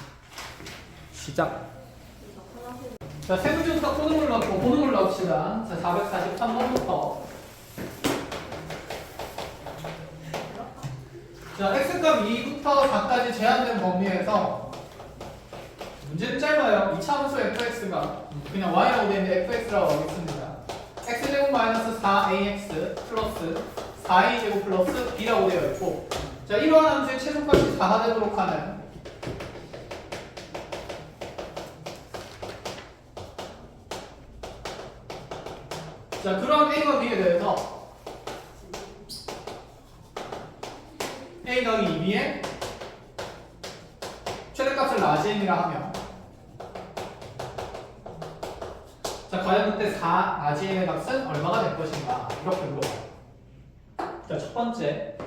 시작. 자, 세부지부터 코드를 넣고 코드를 넣읍시다. 자, 443번부터. 자, x값 2부터 4까지 제한된 범위에서 문제는 짧아요. 2차 함수 fx가 그냥 y라고 되는데 fx라고 하겠습니다. x제곱 마이너스 4ax 플러스 4a제곱 플러스 b라고 되어 있고 자, 이러한 함수의 최소값이 4가 되도록 하는 자, 그러한 a와 b에 대해서 a 더하기 2b의 최대값을 라지엔이라 하면 자, 과연 그때 4 라지엔의 값은 얼마가 될 것인가 이렇게 물어봐요. 자, 첫 번째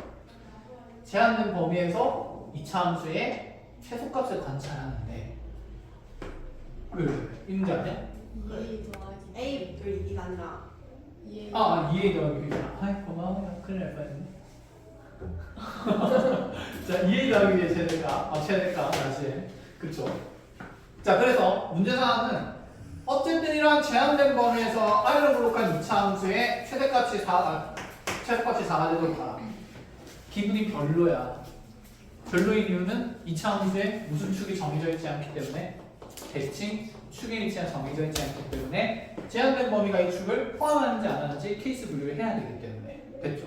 제한된 범위에서 2차 함수의 최소값을 관찰하는데 왜? 이 문제 아니야? 2 더하기 A 를 2가 아니라 예. 2A 더하기 B잖아. 아이 고마워요. 큰일 날 뻔했네. 자 2A 더하기 B의 최대값 다시 그쵸. 자 그래서 문제사항은 어쨌든 이러한 제한된 범위에서 아래로 블록한 2차 함수의 최대값이 4가 되도록 봐라. 기분이 별로야. 별로인 이유는 2차 함수에 무슨 축이 정해져 있지 않기 때문에 대칭 축의 위치가 정해져 있지 않기 때문에 제한된 범위가 이 축을 포함하는지 안 하는지 케이스 분류를 해야 되기 때문에 됐죠.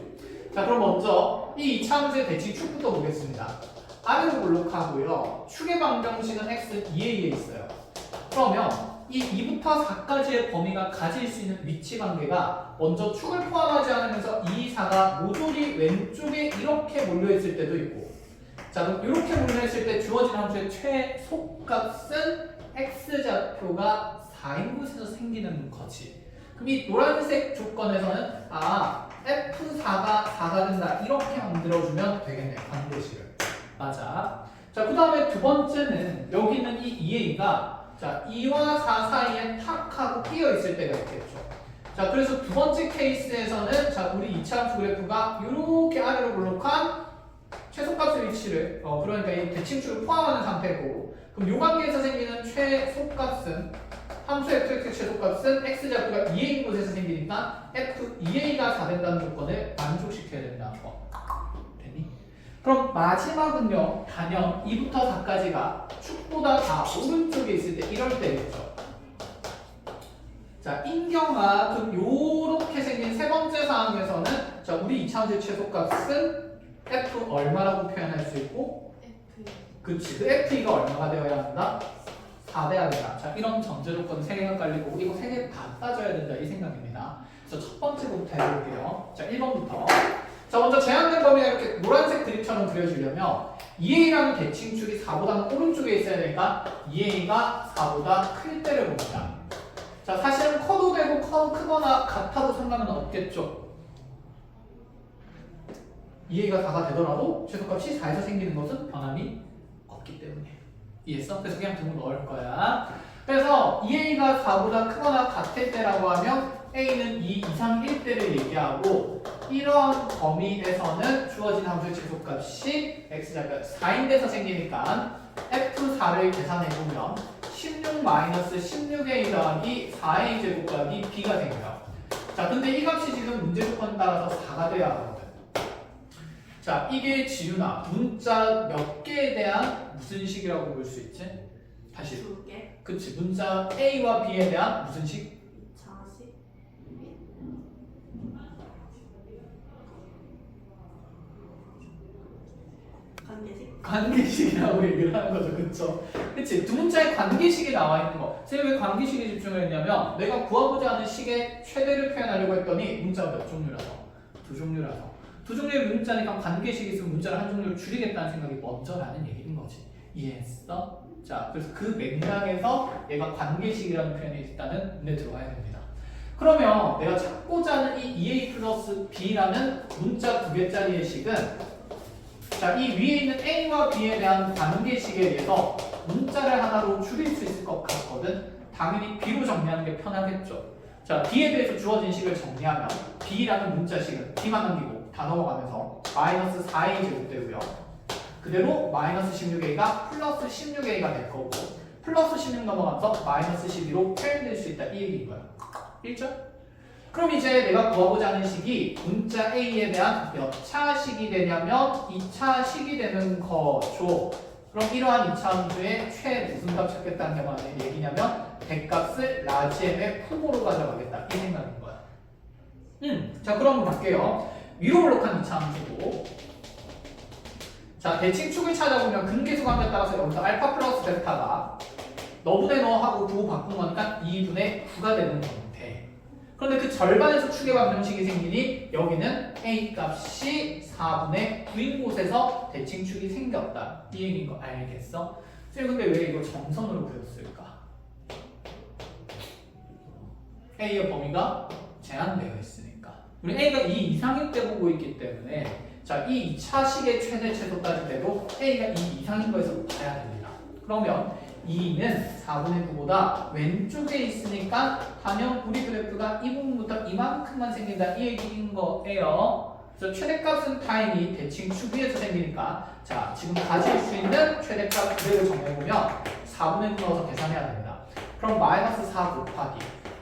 자 그럼 먼저 이 2차 함수의 대칭 축부터 보겠습니다. 아래로 블록하고요. 축의 방정식은 x 2a에 있어요. 그러면 이 2부터 4까지의 범위가 가질 수 있는 위치 관계가 먼저 축을 포함하지 않으면서 2, 4가 모조리 왼쪽에 이렇게 몰려있을 때도 있고 자 그럼 이렇게 몰려있을 때 주어진 함수의 최소값은 x좌표가 4인 곳에서 생기는 거지. 그럼 이 노란색 조건에서는 f4가 4가 된다 이렇게 만들어주면 되겠네. 관계식을. 맞아. 자 그 다음에 두 번째는 여기 있는 이 2a가 자 2와 4 사이에 탁 하고 끼어 있을 때가 있겠죠. 자 그래서 두 번째 케이스에서는 자 우리 2차 함수 그래프가 이렇게 아래로 블록한 최소값의 위치를 그러니까 이 대칭축을 포함하는 상태고 그럼 요 관계에서 생기는 최소값은 함수 fx의 최소값은 x좌표가 2a인 곳에서 생기니까 f2a가 4 된다는 조건을 만족시켜야 된다는 거. 됐니? 그럼 마지막은요 단연 2부터 4까지가 축보다 다 오른쪽에 있을 때 이럴 때겠죠. 자 인경아 그럼 요렇게 생긴 세 번째 사항에서는 자 우리 2차 함수의 최소값은 f 얼마라고 표현할 수 있고 F. 그치 그 f2가 얼마가 되어야 한다? 4 돼야 된다. 자 이런 전제 조건 3개가 깔리고 이거 3개 다 따져야 된다 이 생각입니다. 그래서 첫 번째부터 해볼게요. 자 1번부터 자 먼저 제한된 범위가 이렇게 노란색 그림처럼 그려지려면 2a라는 대칭축이 4보다는 오른쪽에 있어야 되니까 2a가 4보다 클 때를 봅니다. 자 사실은 커도 되고 크거나 같아도 상관은 없겠죠. 2a가 4가 되더라도 최소값이 4에서 생기는 것은 변함이 없기 때문에. 이해했어? 그래서 그냥 등을 넣을 거야. 그래서 2a가 4보다 크거나 같을 때라고 하면 a는 2 이상 1대를 얘기하고 이러한 범위에서는 주어진 함수의 최소값이 x좌표가 4인 데서 생기니까 f4를 계산해보면 16-16a 더하기 4a 제곱값이 b가 생겨요. 자 근데 이 값이 지금 문제 조건에 따라서 4가 돼야 하거든. 자 이게 지윤아 문자 몇 개에 대한 무슨 식이라고 볼 수 있지? 다시 2개. 그치 문자 A와 B에 대한 무슨 식? 2차식. 관계식. 관계식이라고 얘기를 하는 거죠. 그쵸? 그치 두 문자에 관계식이 나와 있는 거. 제가 왜 관계식에 집중을 했냐면 내가 구하고자 하는 식의 최대를 표현하려고 했더니 문자가 몇 종류라서? 2종류라서 두 종류의 문자니까 관계식이 있으면 문자를 한 종류를 줄이겠다는 생각이 먼저라는 얘기인 거지. 이해했어? 자, 그래서 그 맥락에서 얘가 관계식이라는 표현이 일단은 눈에 들어와야 됩니다. 그러면 내가 찾고자 하는 이 2a 플러스 b라는 문자 2개짜리의 식은 자, 이 위에 있는 a와 b에 대한 관계식에 대해서 문자를 하나로 줄일 수 있을 것 같거든. 당연히 b로 정리하는 게 편하겠죠. 자, b에 대해서 주어진 식을 정리하면 b라는 문자식은 b만 남기고 다 넘어가면서 마이너스 4a 제곱되고요. 그대로 마이너스 16a가 플러스 16a가 될 거고 플러스 16 넘어가면서 마이너스 12로 표현될 수 있다 이 얘기인 거야. 1절? 그럼 이제 내가 구하고자 하는 식이 문자 a에 대한 몇 차식이 되냐면 2차식이 되는 거죠. 그럼 이러한 2차 함수의 최 무슨 값 찾겠다는 게 뭐냐 얘기냐면 대값을 라지 m의 품으로 가져가겠다 이 생각인 거야. 자 그럼 볼게요. 위로 블록한 2차 함수고 자 대칭축을 찾아보면 근계수 관계에 따라서 여기서 알파 플러스 베타가 너분의 너 하고 9 바꾼 거니까 2분의 9가 되는 건데 그런데 그 절반에서 축의 방정식이 생기니 여기는 a 값이 4분의 9인 곳에서 대칭축이 생겼다 이 얘기인 거 알겠어? 선생님 근데 왜 이걸 점선으로 그렸을까? a의 범위가 제한되어 있으니까 우리 a가 2 이상일 때 보고 있기 때문에 자, 이 2차식의 최대 최소 따질 때도 a가 2 이상인 거에서 봐야 됩니다. 그러면 2는 4분의 9보다 왼쪽에 있으니까 단연 우리 그래프가 이 부분부터 이만큼만 생긴다 이 얘기인 거예요. 그래서 최대값은 당연히 대칭축 위에서 생기니까 자 지금 가질 수 있는 최대값 그대로 정해보면 4분의 9 넣어서 계산해야 됩니다. 그럼 마이너스 4 곱하기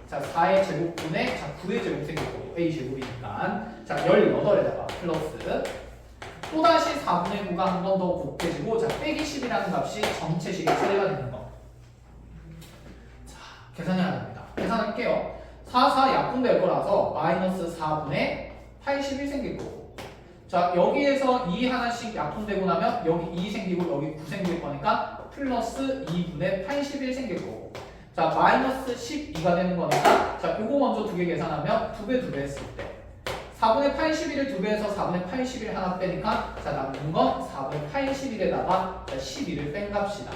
자 4의 제곱분에 자 9의 제곱 생기고 a 제곱이니까 자 18에다가 플러스 또다시 4분의 9가 한 번 더 곱해지고 자 빼기 10이라는 값이 전체식의 최대가 되는 거. 자 계산해야 됩니다. 계산할게요. 4, 4 약분될 거라서 마이너스 4분의 81 생길 거고 자 여기에서 2 하나씩 약분되고 나면 여기 2 생기고 여기 9 생길 거니까 플러스 2분의 81 생길 거고 자 마이너스 12가 되는 거니까 자 요거 먼저 두 개 계산하면 2배 했을 때 4분의 81을 2배해서 4분의 81 하나 빼니까 자 남는 건 4분의 81에다가 12를 뺀 값이다.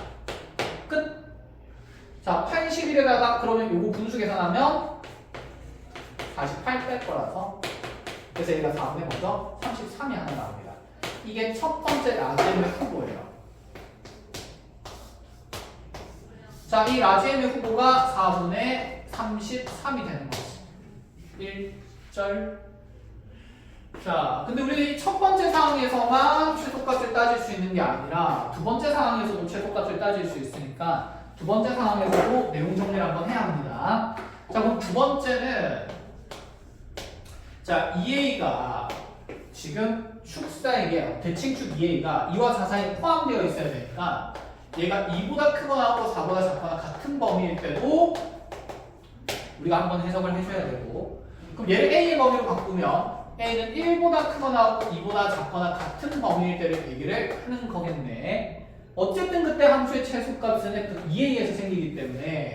끝! 자 81에다가 그러면 요거 분수 계산하면 48 뺄 거라서 그래서 얘가 4분의 먼저 33이 하나 나옵니다. 이게 첫 번째 라지엠의 후보예요. 자, 이 라지엠의 후보가 4분의 33이 되는 거지. 1절. 자, 근데 우리 첫 번째 상황에서만 최소값을 따질 수 있는 게 아니라 두 번째 상황에서도 최소값을 따질 수 있으니까 두 번째 상황에서도 내용 정리를 한번 해야 합니다. 자, 그럼 두 번째는 자, 2a가 지금 축사에게 대칭축 2a가 2와 4 사이에 포함되어 있어야 되니까 얘가 2보다 크거나 하고 4보다 작거나 같은 범위일 때도 우리가 한번 해석을 해줘야 되고 그럼 얘를 a의 범위로 바꾸면 a는 1보다 크거나 하고 2보다 작거나 같은 범위일 때를 얘기를 하는 거겠네. 어쨌든 그때 함수의 최소값은 f2a에서 생기기 때문에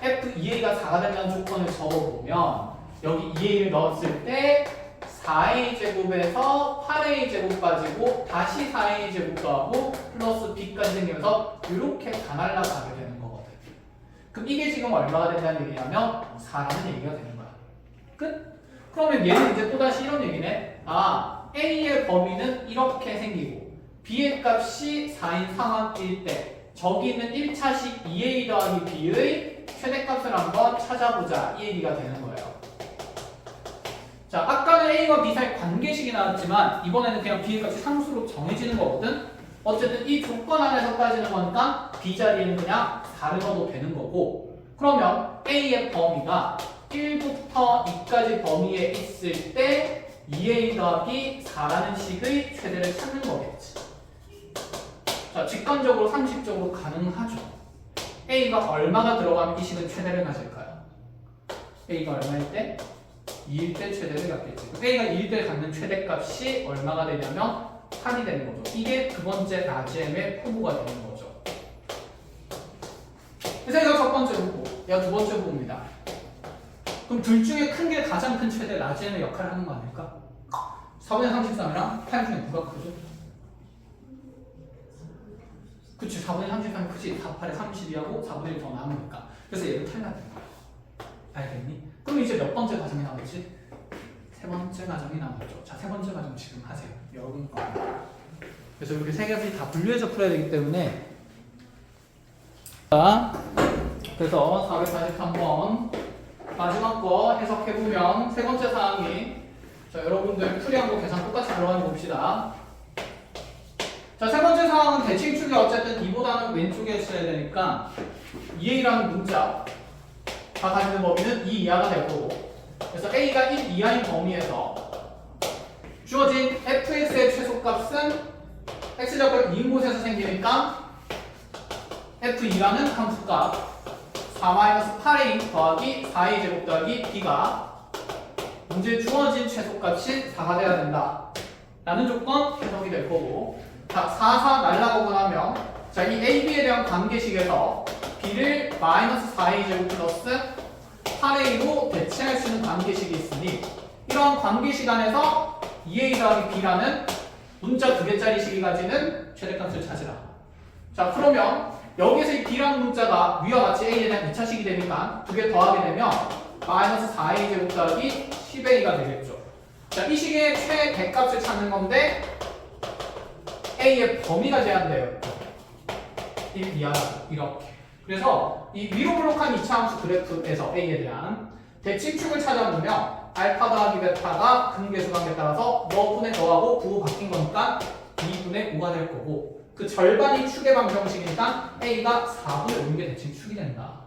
f2a가 4가 된다는 조건을 적어보면 여기 2a를 넣었을 때 4a 제곱에서 8a 제곱 빠지고 다시 4a 제곱 더하고 플러스 b까지 생기면서 이렇게 다 날라가게 되는 거거든. 그럼 이게 지금 얼마가 된다는 얘기냐면 4라는 얘기가 되는 거야. 끝? 그러면 얘는 이제 또다시 이런 얘기네. 아, a의 범위는 이렇게 생기고 b의 값이 4인 상황일 때 저기 있는 1차식 2a 더하기 b의 최대값을 한번 찾아보자 이 얘기가 되는 거예요. 자, 아까는 a와 b 사이 관계식이 나왔지만 이번에는 그냥 b의 값이 상수로 정해지는 거거든. 어쨌든 이 조건 안에서 따지는 거니까 b 자리에는 그냥 4를 넣어도 되는 거고 그러면 a의 범위가 1부터 2까지 범위에 있을 때 2a 더하기 4라는 식의 최대를 찾는 거겠지. 자, 직관적으로 상식적으로 가능하죠. a가 얼마가 들어가면 이 식은 최대를 가질까요? a가 얼마일 때? 2일 때 최대를 갖겠지. a가 2일 때 갖는 최대값이 얼마가 되냐면 8이 되는 거죠. 이게 두 번째 라지엠의 후보가 되는 거죠. 그래서 이거 첫 번째 후보, 얘가 두 번째 후보입니다. 그럼 둘 중에 큰 게 가장 큰 최대 라지엠의 역할을 하는 거 아닐까? 4분의 33이랑 8 중에 누가 크죠? 그치, 4분의 33이 크지. 4, 8에 32하고 4분의 1 더 남으니까. 그래서 얘를 탈락된 거야. 알겠니? 그럼 이제 몇 번째 과정이 나오지? 세 번째 과정이 나오죠. 자, 세 번째 과정 지금 하세요. 여러분 거. 그래서 이렇게 세 개씩 다 분류해서 풀어야 되기 때문에 자, 그래서 443번 마지막 거 해석해보면 세 번째 사항이 자, 여러분들 풀이한 거 계산 똑같이 들어가는 거 봅시다. 자, 세 번째 상황은 대칭축이 어쨌든 2보다는 왼쪽에 있어야 되니까 2a라는 문자 다 가지는 범위는 2 이하가 될 거고 그래서 a가 1 이하인 범위에서 주어진 fx의 최소값은 x좌표 2인 곳에서 생기니까 f2라는 함수값 4-8a 더하기 4a 제곱 더하기 b가 문제에 주어진 최소값이 4가 돼야 된다 라는 조건 해석이 될 거고 자, 4, 4 날라오고 나면 자, 이 a, b에 대한 관계식에서 b를 마이너스 4a 제곱 플러스 8a로 대체할 수 있는 관계식이 있으니 이러한 관계식 안에서 2a 더하기 b라는 문자 2개짜리 식이 가지는 최대값을 찾으라. 자, 그러면 여기서 이 b라는 문자가 위와 같이 a에 대한 2차식이 되니까 2개 더하게 되면 마이너스 4a 제곱 더하기 10a가 되겠죠. 자, 이 식의 최대값을 찾는 건데 a의 범위가 제한돼요. 1 이하다 이렇게. 그래서 이 위로 블록한 이차함수 그래프에서 A에 대한 대칭축을 찾아보면 알파 더하기 베타가 근계수 관계에 따라서 너분의 너하고 부호 바뀐 거니까 2분의 5가 될 거고 그 절반이 축의 방정식이니까 A가 4분의 5인 게 대칭축이 된다.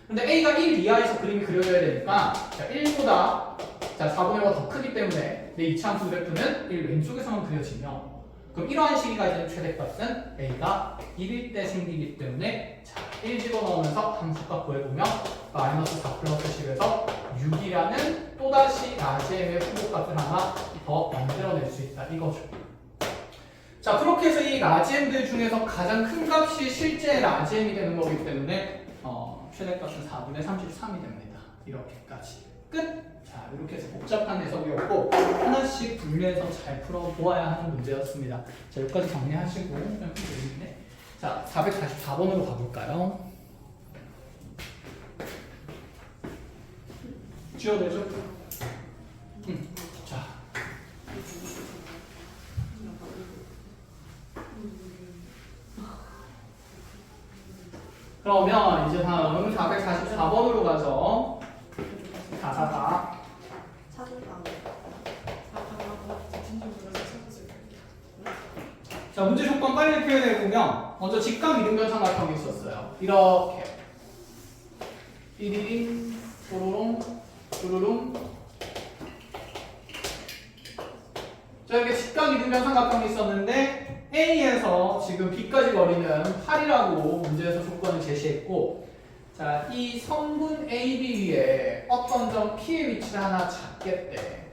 근데 A가 1 이하에서 그림이 그려져야 되니까 자, 1보다 자, 4분의 5가 더 크기 때문에 내 이차함수 그래프는 1 왼쪽에서만 그려지며 그럼 이러한 식이 가지는 최대값은 A가 1일 때 생기기 때문에 자, 1 집어넣으면서 함수값 구해보면 마이너스 4 플러스 10에서 6이라는 또다시 라지엠의 후보값을 하나 더 만들어낼 수 있다 이거죠. 자, 그렇게 해서 이 라지엠들 중에서 가장 큰 값이 실제 라지엠이 되는 거기 때문에 최대값은 4분의 33이 됩니다. 이렇게까지 끝! 자, 이렇게 해서 복잡한 녀석이었고 하나씩 분류해서 잘 풀어보아야 하는 문제였습니다. 자, 여기까지 정리하시고 자, 444번으로 가볼까요? 지워내죠? 자, 그러면 이제 다음 444번으로 가죠. 444. 찾을까? 자, 문제 조건 빨리 표현해 보면 먼저 직각 이등변 삼각형이 있었어요. 이렇게 삐리링 뾰로롱 뾰로롱. 자, 이렇게 직각 이등변 삼각형이 있었는데 A에서 지금 B까지 거리는 8이라고 문제에서 조건을 제시했고 자, 이 성분 AB 위에 어떤 점 P의 위치를 하나 잡겠대.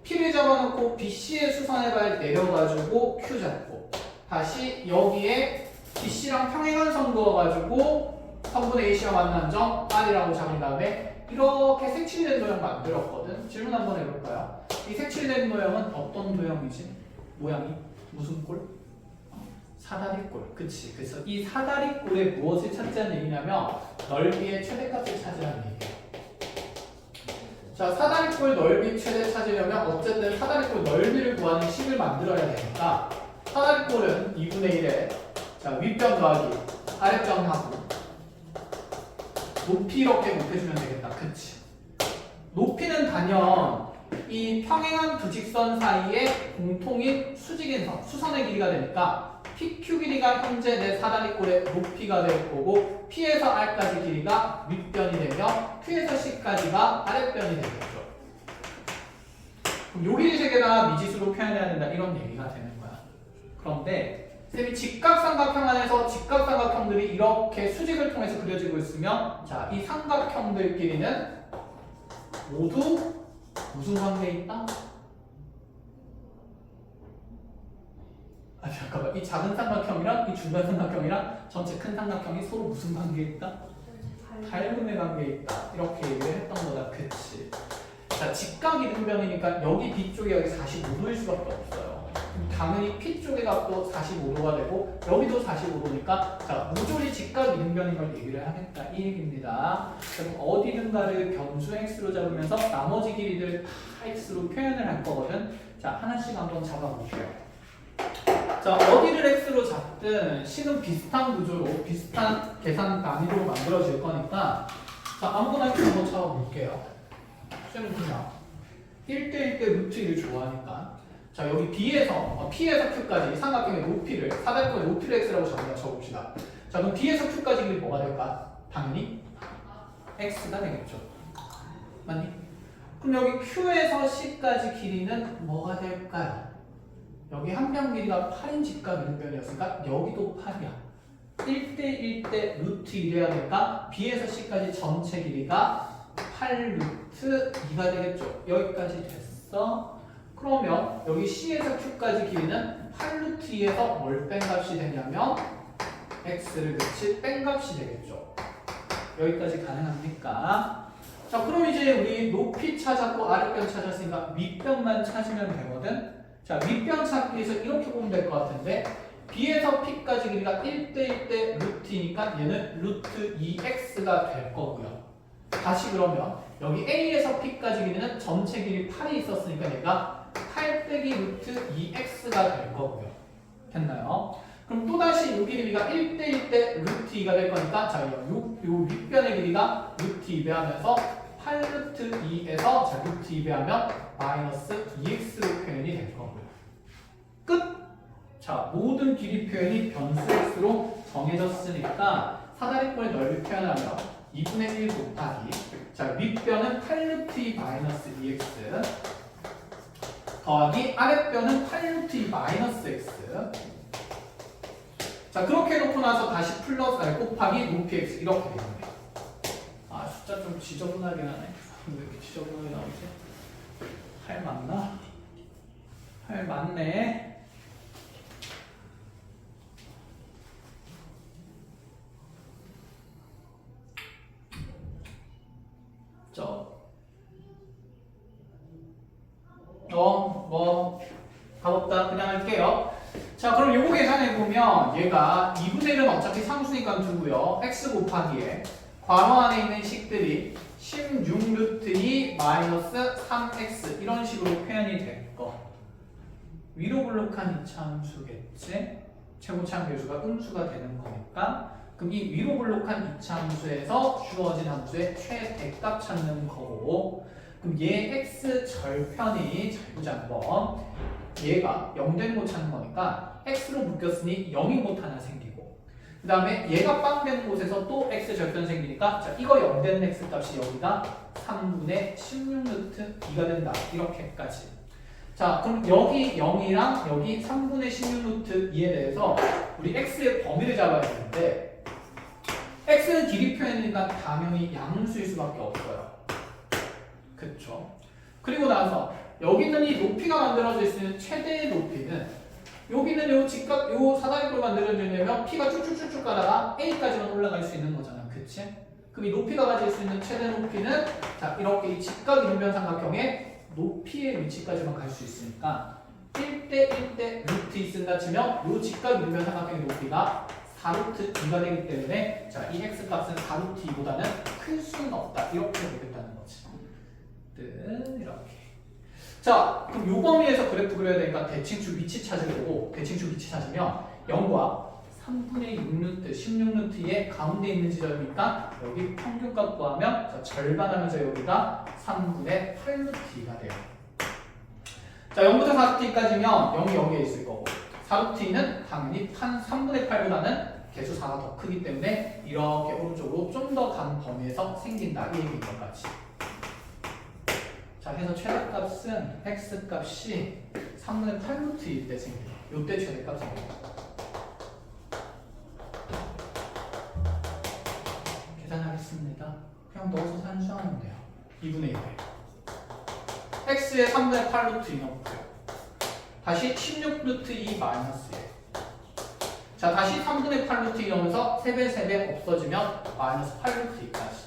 P를 잡아놓고 BC의 수선의 내려가지고 Q 잡고 다시 여기에 BC랑 평행한 선 그어가지고 성분 A씨와 만난 점 R이라고 잡은 다음에 이렇게 색칠된 도형 만들었거든. 질문 한번 해볼까요? 이 색칠된 도형은 어떤 도형이지? 모양이? 무슨 꼴? 사다리꼴. 그치. 그래서 이 사다리꼴에 무엇을 찾자는 얘기냐면 넓이의 최대값을 찾으라는 얘기예요. 자, 사다리꼴 넓이 최대 찾으려면 어쨌든 사다리꼴 넓이를 구하는 식을 만들어야 되니까 사다리꼴은 2분의 1에 자, 윗변 더하기 아랫변 하고 높이 이렇게 곱해주면 되겠다. 그치. 높이는 단연 이 평행한 두 직선 사이에 공통인 수직인 선, 수선의 길이가 되니까 PQ 길이가 현재 내 사다리꼴의 높이가 될 거고 P에서 R까지 길이가 윗변이 되며 Q에서 C까지가 아랫변이 되겠죠. 그럼 요 길이 세 개가 미지수로 표현해야 된다 이런 얘기가 되는 거야. 그런데 쌤이 직각삼각형 안에서 직각삼각형들이 이렇게 수직을 통해서 그려지고 있으면 자, 이 삼각형들끼리는 모두 무슨 관계에 있다? 아, 잠깐만. 이 작은 삼각형이랑 이 중간 삼각형이랑 전체 큰 삼각형이 서로 무슨 관계에 있다? 닮음의 관계에 있다. 이렇게 얘기를 했던 거다. 그치? 자, 직각 이등변이니까 여기 B쪽이 여기 45도일 수밖에 없어요. 당연히 P쪽의 값도 45도가 되고 여기도 45도니까 자, 모조리 직각 이등변인 걸 얘기를 하겠다 이 얘기입니다. 그럼 어디든가를 변수 x로 잡으면서 나머지 길이들 다 x로 표현을 할 거거든. 자, 하나씩 한번 잡아볼게요. 자, 어디를 x로 잡든 식은 비슷한 구조로 비슷한 계산 난이도로 만들어질 거니까 자, 아무거나 x 한번 잡아볼게요. 쌤은 그냥 1대1 대 루트 1을 좋아하니까 자, 여기 B에서 P에서 Q까지 삼각형의 높이를 사다리꼴의 높이를 x라고 적어봅시다. 자, 그럼 B에서 Q까지 길이 뭐가 될까? 당연히 x가 되겠죠. 맞니? 그럼 여기 Q에서 C까지 길이는 뭐가 될까요? 여기 한 변 길이가 8인 직각 이등변이었으니까 여기도 8이야. 1대1 대 루트 1해야 되니까 B에서 C까지 전체 길이가 8 루트 2가 되겠죠. 여기까지 됐어. 그러면 여기 C에서 Q까지 길이는 8 루트 2에서 뭘 뺀 값이 되냐면 x를 그치 뺀 값이 되겠죠. 여기까지 가능합니까? 자, 그럼 이제 우리 높이 찾았고 아랫변 찾았으니까 윗변만 찾으면 되거든. 자, 윗변 찾기 위해서 이렇게 보면 될 것 같은데 B에서 P까지 길이가 1대1 대 루트 2니까 얘는 루트 2x가 될 거고요. 다시 그러면 여기 A에서 P까지 길이는 전체 길이 8이 있었으니까 얘가 8 빼기 루트 2x가 될 거고요. 됐나요? 그럼 또다시 요 길이가 1대1대 루트 2가 될 거니까 자, 요 윗변의 길이가 루트 2배 하면서 8루트 2에서 자, 루트 2배 하면 마이너스 2x로 표현이 될 거고요. 끝! 자, 모든 길이 표현이 변수 x로 정해졌으니까 사다리꼴의 넓이 표현하면 2분의 1 곱하기 자, 윗변은 8루트 2 마이너스 2x 더하기 아랫변은 8루트 2 마이너스 x 자, 그렇게 해놓고 나서 다시 플러스 곱하기 높이 x 이렇게 되겠네요. 아, 숫자 좀 지저분하긴 하네. 왜 이렇게 지저분하게 나오지? 8 맞나? 8 맞네. 답 없다. 그냥 할게요. 자, 그럼 요거 계산해보면 얘가 2분의 1은 어차피 상수니까 두고요. x 곱하기에 괄호 안에 있는 식들이 16루트 2 마이너스 3x 이런 식으로 표현이 될 거. 위로 블록한 이차함수겠지? 최고차 함수가 음수가 되는 거니까 그럼 이 위로 블록한 이차함수에서 주어진 함수의 최대값 찾는 거고 그럼 얘 x 절편이 잘 보자 한번 얘가 0 되는 거 찾는 거니까 x로 묶였으니 0인 곳 하나 생기고 그 다음에 얘가 빵 되는 곳에서 또 x 절편 생기니까 자 이거 0 되는 x 값이 여기가 3분의 16루트 2가 된다 이렇게까지 자 그럼 여기 0이랑 여기 3분의 16루트 2에 대해서 우리 x의 범위를 잡아야 되는데 x는 길이 표현이니까 당연히 양수일 수밖에 없어요. 그쵸? 그리고 나서 여기는 이 높이가 만들어질 수 있는 최대의 높이는 여기는 요 직각 요 사다리꼴 만들어지려면 p가 쭉쭉쭉쭉 가다가 a까지만 올라갈 수 있는 거잖아. 그치? 그럼 이 높이가 가질 수 있는 최대 높이는 자 이렇게 이 직각 이등변 삼각형의 높이의 위치까지만 갈 수 있으니까 1대 1대 루트 2 쓴다 치면 요 직각 이등변 삼각형의 높이가 4루트 2가 되기 때문에 자 이 x 값은 4루트 2보다는 클 수는 없다. 이렇게 되겠다는 거지. 이렇게. 자, 그럼 요 범위에서 그래프 그려야 되니까 대칭축 위치 찾을 거고 대칭축 위치 찾으면 0과 3분의 6루트 16루트의 가운데 있는 지점이니까 여기 평균값 구하면 자, 절반하면서 여기가 3분의 8루트가 돼요. 자, 0부터 4루트까지면 0이 여기에 있을 거고 4루트는 당연히 3분의 8보다는 개수 4가 더 크기 때문에 이렇게 오른쪽으로 좀 더 간 범위에서 생긴다 이 얘기인 것까지. 자, 해서 최대값은 x값이 3분의 8루트일 때 생겨요. 요때 최대값 생겨요. 계산하겠습니다. 그냥 넣어서 산수하면 돼요. 2분의 1에 x의 3분의 8루트 넣고요. 다시 16루트 2 마이너스 1. 자, 다시 3분의 8루트 넣으면서 3배 3배 없어지면 마이너스 8루트 2까지.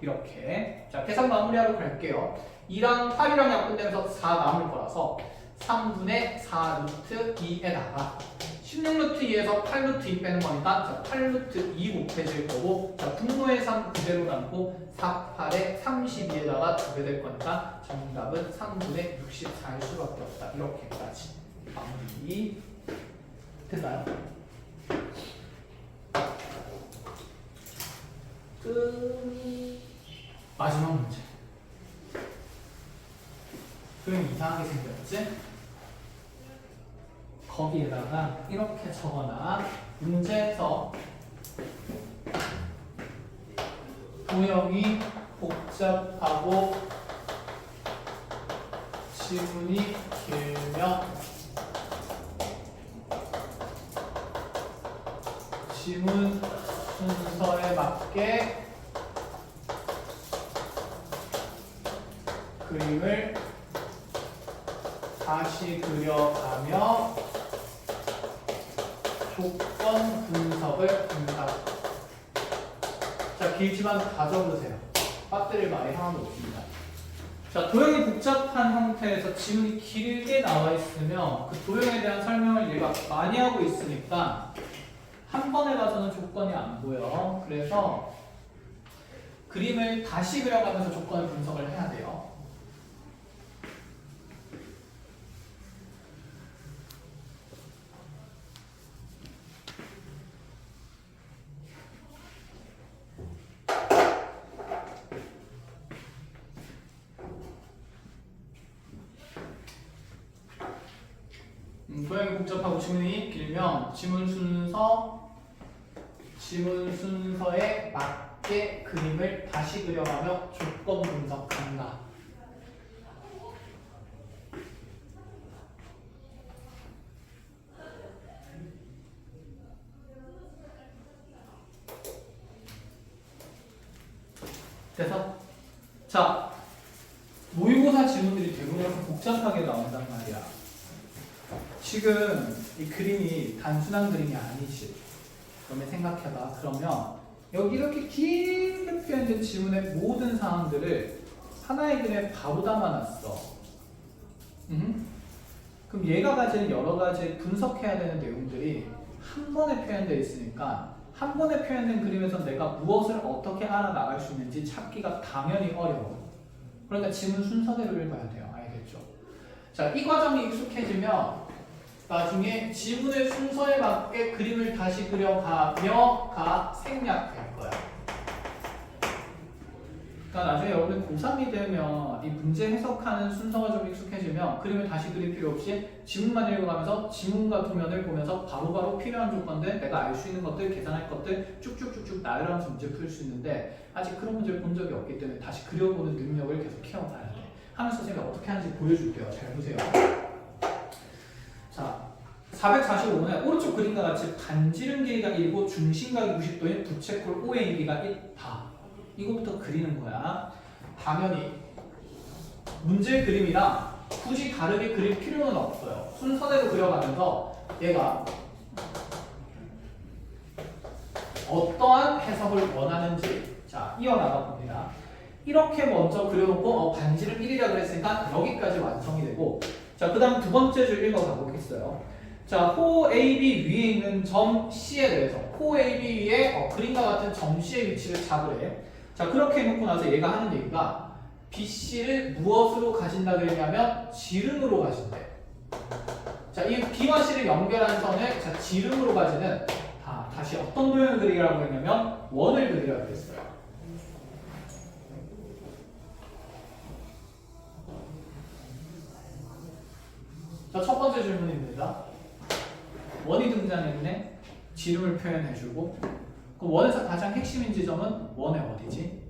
이렇게. 자, 계산 마무리하러 갈게요. 2랑 8이랑 약분되면서 4 남을 거라서 3분의 4루트 2에다가 16루트 2에서 8루트 2 빼는 거니까 자, 8루트 2 곱해질 거고 자, 분모의 3 그대로 남고 4, 8에 32에다가 2배 될 거니까 정답은 3분의 64일 수밖에 없다. 이렇게까지 마무리 됐나요? 끝. 마지막 문제. 그럼 이상하게 생겼지? 거기에다가 이렇게 적어놔. 문제에서 도형이 복잡하고 지문이 길면 지문 순서에 맞게 그림을 다시 그려가며 조건 분석을 한다. 자, 길지만 다 적으세요. 배터리 많이 하나도 없습니다. 자, 도형이 복잡한 형태에서 지문이 길게 나와 있으면 그 도형에 대한 설명을 얘가 많이 하고 있으니까 한 번에 봐서는 조건이 안 보여. 그래서 그림을 다시 그려가면서 조건을 분석을 해야 돼요. 도형이 복잡하고 지문이 길면 지문 순서에 맞게 그림을 다시 그려가며 조건 분석한다. 그래서 자, 모의고사 지문들이 대부분 이렇게 복잡하게 나온단 말이야. 지금 이 그림이 단순한 그림이 아니지. 그러면 생각해봐. 그러면 여기 이렇게 길게 표현된 지문의 모든 사항들을 하나의 그림에 바로 담아놨어. 그럼 얘가 가진 여러 가지 분석해야 되는 내용들이 한 번에 표현되어 있으니까 한 번에 표현된 그림에서 내가 무엇을 어떻게 알아나갈 수 있는지 찾기가 당연히 어려워. 그러니까 지문 순서대로 읽어야 돼요. 알겠죠? 자, 이 과정이 익숙해지면 나중에 지문의 순서에 맞게 그림을 다시 그려가며가 생략될 거야. 그러니까 나중에 여러분이 고3이 되면 이 문제 해석하는 순서가 좀 익숙해지면 그림을 다시 그릴 필요 없이 지문만 읽어가면서 지문과 도면을 보면서 바로바로 필요한 조건들, 내가 알 수 있는 것들, 계산할 것들 쭉쭉쭉쭉 나열하면서 문제 풀 수 있는데 아직 그런 문제를 본 적이 없기 때문에 다시 그려보는 능력을 계속 키워가야 돼. 하면서 선생님이 어떻게 하는지 보여줄게요. 잘 보세요. 자, 445번에 오른쪽 그림과 같이 반지름 길이가 1이고 중심각이 90도인 부채꼴 O의 길이가 1다. 이거부터 그리는 거야. 당연히 문제 그림이랑 굳이 다르게 그릴 필요는 없어요. 순서대로 그려가면서 얘가 어떠한 해석을 원하는지 자 이어나가 봅니다. 이렇게 먼저 그려놓고 반지름 1이라 그랬으니까 여기까지 완성이 되고 자 그 다음 두 번째 줄 읽어가 보겠어요. 자, 호 AB 위에 있는 점 C에 대해서 호 AB 위에 그림과 같은 점 C의 위치를 잡으래. 자, 그렇게 해놓고 나서 얘가 하는 얘기가 BC를 무엇으로 가진다 그랬냐면 지름으로 가진대. 자, 이 B와 C를 연결한 선을 자, 지름으로 가지는 다시 어떤 도형을 그리라고 했냐면 원을 그리라고 했어요. 자, 첫 번째 질문입니다. 원이 등장했네. 지름을 표현해주고 그 원에서 가장 핵심인 지점은 원의 어디지?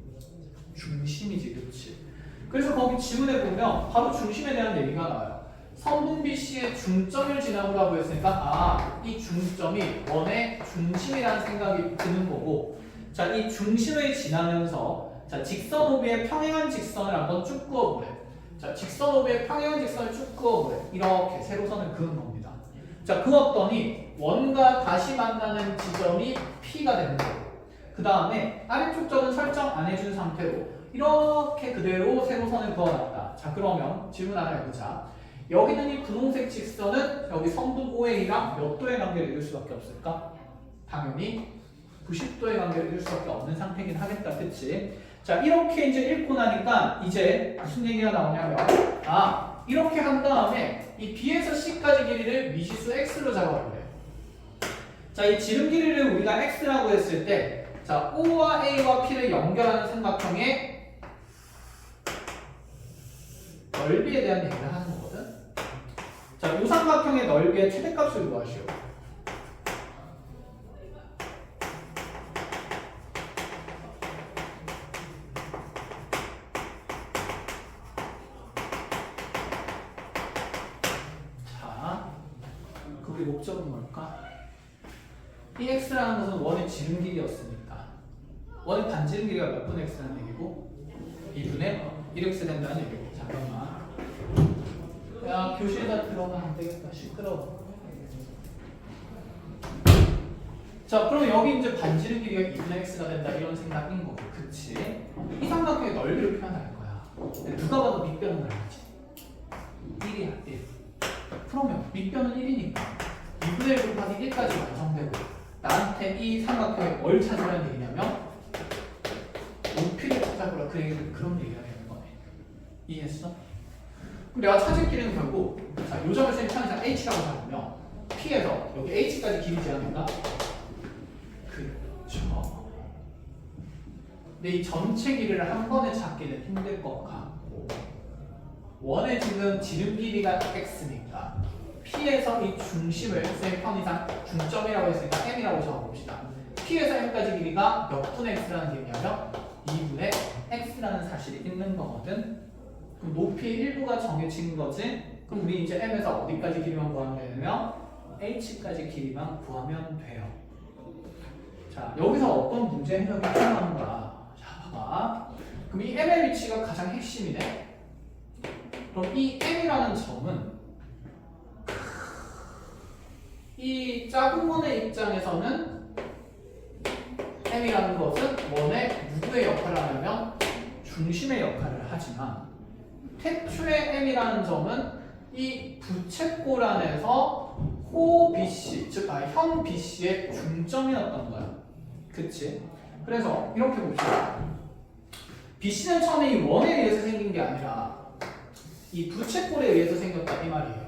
중심이지, 그렇지? 그래서 거기 지문에 보면 바로 중심에 대한 얘기가 나와요. 선분 BC의 중점을 지나보라고 했으니까 이 중점이 원의 중심이라는 생각이 드는 거고 자, 이 중심을 지나면서 자, 직선 오비의 평행한 직선을 한번 쭉 그어보래. 자, 직선 오비의 평행한 직선을 쭉 그어보래. 이렇게 세로선을 그은 겁니다. 자, 그었더니 원과 다시 만나는 지점이 P가 되는 거고 그 다음에 아래쪽 점은 설정 안 해준 상태로 이렇게 그대로 세로선을 그어놨다. 자, 그러면 질문 하나 해보자. 여기는 이 분홍색 직선은 여기 선분 OA랑 몇 도의 관계를 이룰 수밖에 없을까? 당연히 90도의 관계를 이룰 수밖에 없는 상태긴 하겠다. 그치? 자, 이렇게 이제 읽고 나니까 이제 무슨 얘기가 나오냐면 이렇게 한 다음에 이 B에서 C까지 길이를 미지수 X로 잡아볼래. 자, 이 지름 길이를 우리가 X라고 했을 때 자, O와 A와 P를 연결하는 삼각형의 넓이에 대한 얘기를 하는 거거든. 자, 이 삼각형의 넓이의 최대값을 구하시오. 자, 그 우리 목적은 뭘까? 이 x라는 것은 원의 지름 길이였으니까 원의 반지름 길이가 몇 분의 x라는 얘기고 2분의 1x 된다는 얘기고 잠깐만 야 교실에다 들어가면 안 되겠다 시끄러워. 자 그럼 여기 이제 반지름 길이가 2분의 x가 된다 이런 생각인 거고 그치? 이 삼각형의 넓이를 표현할 거야. 근데 누가 봐도 밑변은 얼마지? 1이야 1. 그러면 밑변은 1이니까 2분의 1 곱하기 1까지 완성되고 나한테 이 삼각형에 뭘 찾으라는 얘기냐면 높이를 찾아보라 그 얘기는 그런 얘기가 되는 거네. 이해했어? 그럼 내가 찾을 길이는 결국 자, 요 점을 쌤 편의상 h라고 잡으면 P에서 여기 h까지 길이지 않을까? 그렇죠. 근데 이 전체 길이를 한 번에 찾기는 힘들 것 같고 원의 지금 지름 길이가 x니까 P에서 이 중심을 쌤 편의상 중점이라고 했으니까 M이라고 적어봅시다. P에서 M까지 길이가 몇 분의 X라는 얘기냐면 2분의 X라는 사실이 있는 거거든. 그럼 높이의 일부가 정해진 거지. 그럼 우리 이제 M에서 어디까지 길이만 구하면 되냐면 H까지 길이만 구하면 돼요. 자, 여기서 어떤 문제 해석이 필요한 거야. 자, 봐봐. 그럼 이 M의 위치가 가장 핵심이네. 그럼 이 M이라는 점은 이 작은 원의 입장에서는 M이라는 것은 원의 누구의 역할을 하냐면 중심의 역할을 하지만 태초의 M이라는 점은 이 부채꼴 안에서 호 BC, 즉 현 BC의 중점이었던 거야. 그치? 그래서 이렇게 봅시다. BC는 처음에 이 원에 의해서 생긴 게 아니라 이 부채꼴에 의해서 생겼다 이 말이에요.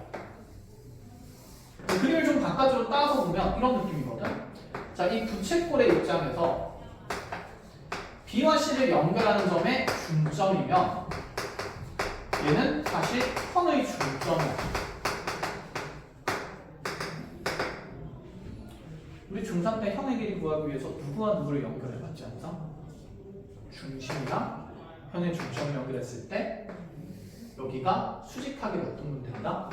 그림을 좀 바깥으로 따서 보면 이런 느낌이거든. 자, 이 부채꼴의 입장에서 B와 C를 연결하는 점의 중점이면 얘는 사실 현의 중점이야. 우리 중3 때 현의 길이 구하기 위해서 누구와 누구를 연결해봤지 않나? 중심이랑 현의 중점을 연결했을 때 여기가 수직하게 몇 등분 된다?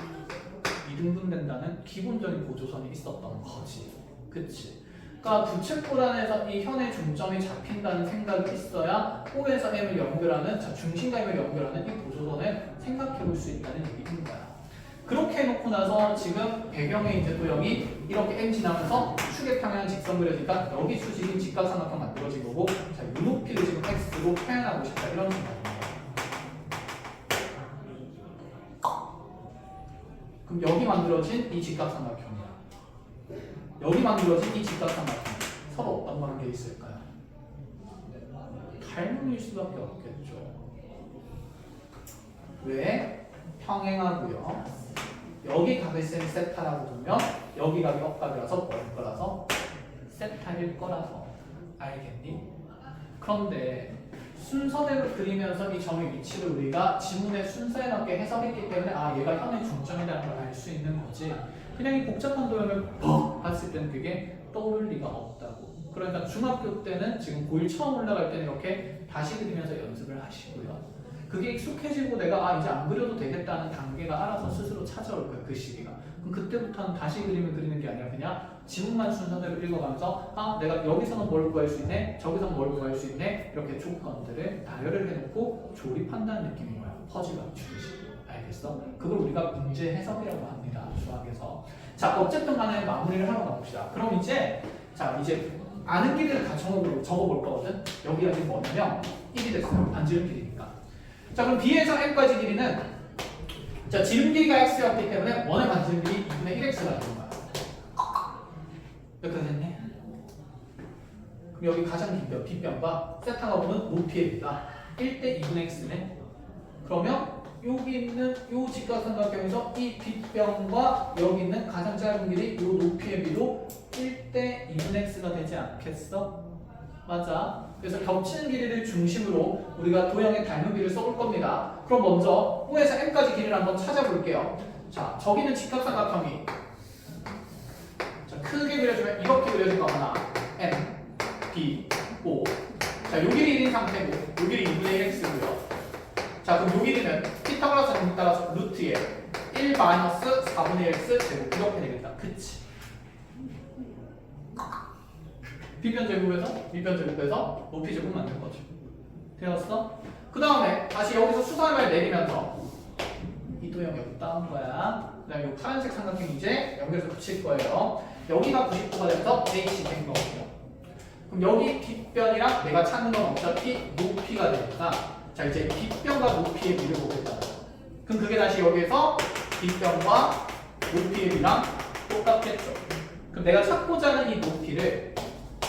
2등분 된다는 기본적인 보조선이 있었던 거지. 그치? 그러니까 부채꼴 안에서 이 현의 중점이 잡힌다는 생각이 있어야 O에서 M을 연결하는, 자, 중심과 M을 연결하는 이 보조선을 생각해 볼 수 있다는 얘기인 거야. 그렇게 해놓고 나서 지금 배경에 이제 도형이 이렇게 M 지나면서 축의 평행한 직선 그려지니까 여기 수직인 직각삼각형 만들어진 거고, 자, 이 높이를 지금 X로 표현하고 싶다 이런 생각인 거야. 그럼 여기 만들어진 이 직각삼각형이야. 여기 만들어진 이 직각삼각형 서로 어떤 관계에 있을까요? 닮음일 수밖에 없겠죠. 왜? 평행하고요. 여기 각을 쌤 세타라고 두면 여기 각이 억각이라서 뭐일 거라서 세타일 거라서 알겠니? 그런데 순서대로 그리면서 이 점의 위치를 우리가 지문의 순서에 맞게 해석했기 때문에 아, 얘가 현의 중점이라는 걸 알 수 있는 거지. 그냥 이 복잡한 도형을 봤을 때는 그게 떠올 리가 없다고. 그러니까 중학교 때는 지금 고1 처음 올라갈 때는 이렇게 다시 그리면서 연습을 하시고요. 그게 익숙해지고 내가 아, 이제 안 그려도 되겠다는 단계가 알아서 스스로 찾아올 거예요. 그 시기가. 그럼 그때부터는 다시 그림을 그리는 게 아니라 그냥 지문만 순서대로 읽어가면서 아, 내가 여기서는 뭘 구할 수 있네, 저기서는 뭘 구할 수 있네, 이렇게 조건들을 나열을 해놓고 조립한다는 느낌인 거야. 퍼즐 맞추듯이. 알겠어? 그걸 우리가 문제 해석이라고 합니다. 수학에서. 자, 어쨌든 간에 마무리를 하러 가봅시다. 그럼 이제 자, 이제 아는 길이를 다 적어볼 거거든. 여기가 지금 뭐냐면 1이 됐어요. 반지름 길이니까. 자, 그럼 B에서 M까지 길이는 자, 지름 길이가 X였기 때문에 원의 반지름 길이 2분의 1X가 되는 거야. 여기까지 됐네. 그럼 여기 가장 긴 변, 빗변과 세타가 보는 높이의 비가 1대 2분의 X네. 그러면 여기 있는 이 직각삼각형에서 이 빗변과 여기 있는 가장 짧은 길이 이 높이의 비도 1대 2분의 X가 되지 않겠어? 맞아. 그래서 겹치는 길이를 중심으로 우리가 도형의 닮음비를 써볼 겁니다. 그럼 먼저 O에서 M까지 길이를 한번 찾아볼게요. 자, 저기는 직각삼각형이 자, 크게 그려주면 이렇게 그려질 거거나 M, B, O. 자, 요 길이 1인 상태고 요 길이 2분의 1x고요. 자, 그럼 요 길이는 θ 플러스 점 따라서 루트에 1 마이너스 4분의 1x 제곱 이렇게 되겠다. 그치? 빗변 제곱에서 밑변 제곱에서 높이 제곱 만든 거죠. 되었어? 그 다음에 다시 여기서 수선을 내리면서 이 도형 여기 따온 거야. 그 다음에 이 파란색 삼각형 이제 연결해서 붙일 거예요. 여기가 90도가 되면서 H 된 거고요. 그럼 여기 빗변이랑 내가 찾는 건 어차피 높이가 되니까 자, 이제 빗변과 높이의 비를 보겠다. 그럼 그게 다시 여기에서 빗변과 높이의 비랑 똑같겠죠. 그럼 내가 찾고자 하는 이 높이를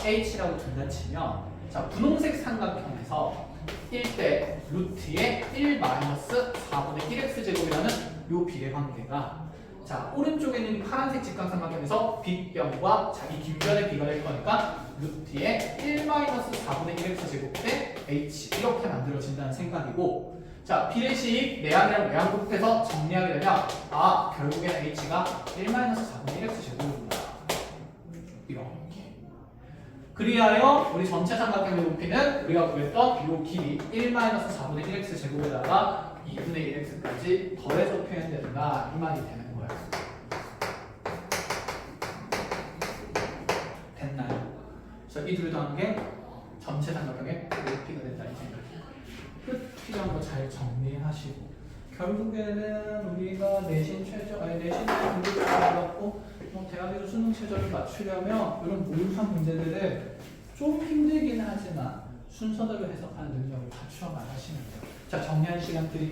H라고 둔다 치면 자, 분홍색 삼각형에서 1대 루트의 1 마이너스 4분의 1x 제곱이라는 요 비례 관계가 자, 오른쪽에 있는 파란색 직각삼각형에서 빗변과 자기 뒷변의 비가 될 거니까 루트의 1 마이너스 4분의 1x 제곱 대 H 이렇게 만들어진다는 생각이고 자, 비례식 내항이랑 외항 곱해서 정리하게 되면 결국엔 h가 1-4분의 1x 제곱이구나. 이렇게. 그리하여 우리 전체 삼각형의 높이는 우리가 구했던 이 길이 1-4분의 1x 제곱에다가 2분의 1x까지 더해서 표현된다. 이 말이 되는 거예요. 됐나요? 그래서 이 둘 더한 게 전체 삼각형의 높이가 된다 이 생각이에요. 끝. 필요한 거 잘 정리하시고 결국에는 우리가 내신 최저 내신을 공부를 받았고 대학에서 수능 최저를 맞추려면 이런 모의고사 문제들을 좀 힘들긴 하지만 순서대로 해석하는 능력을 갖추어 나가시면 돼요. 자, 정리한 시간 드릴게요.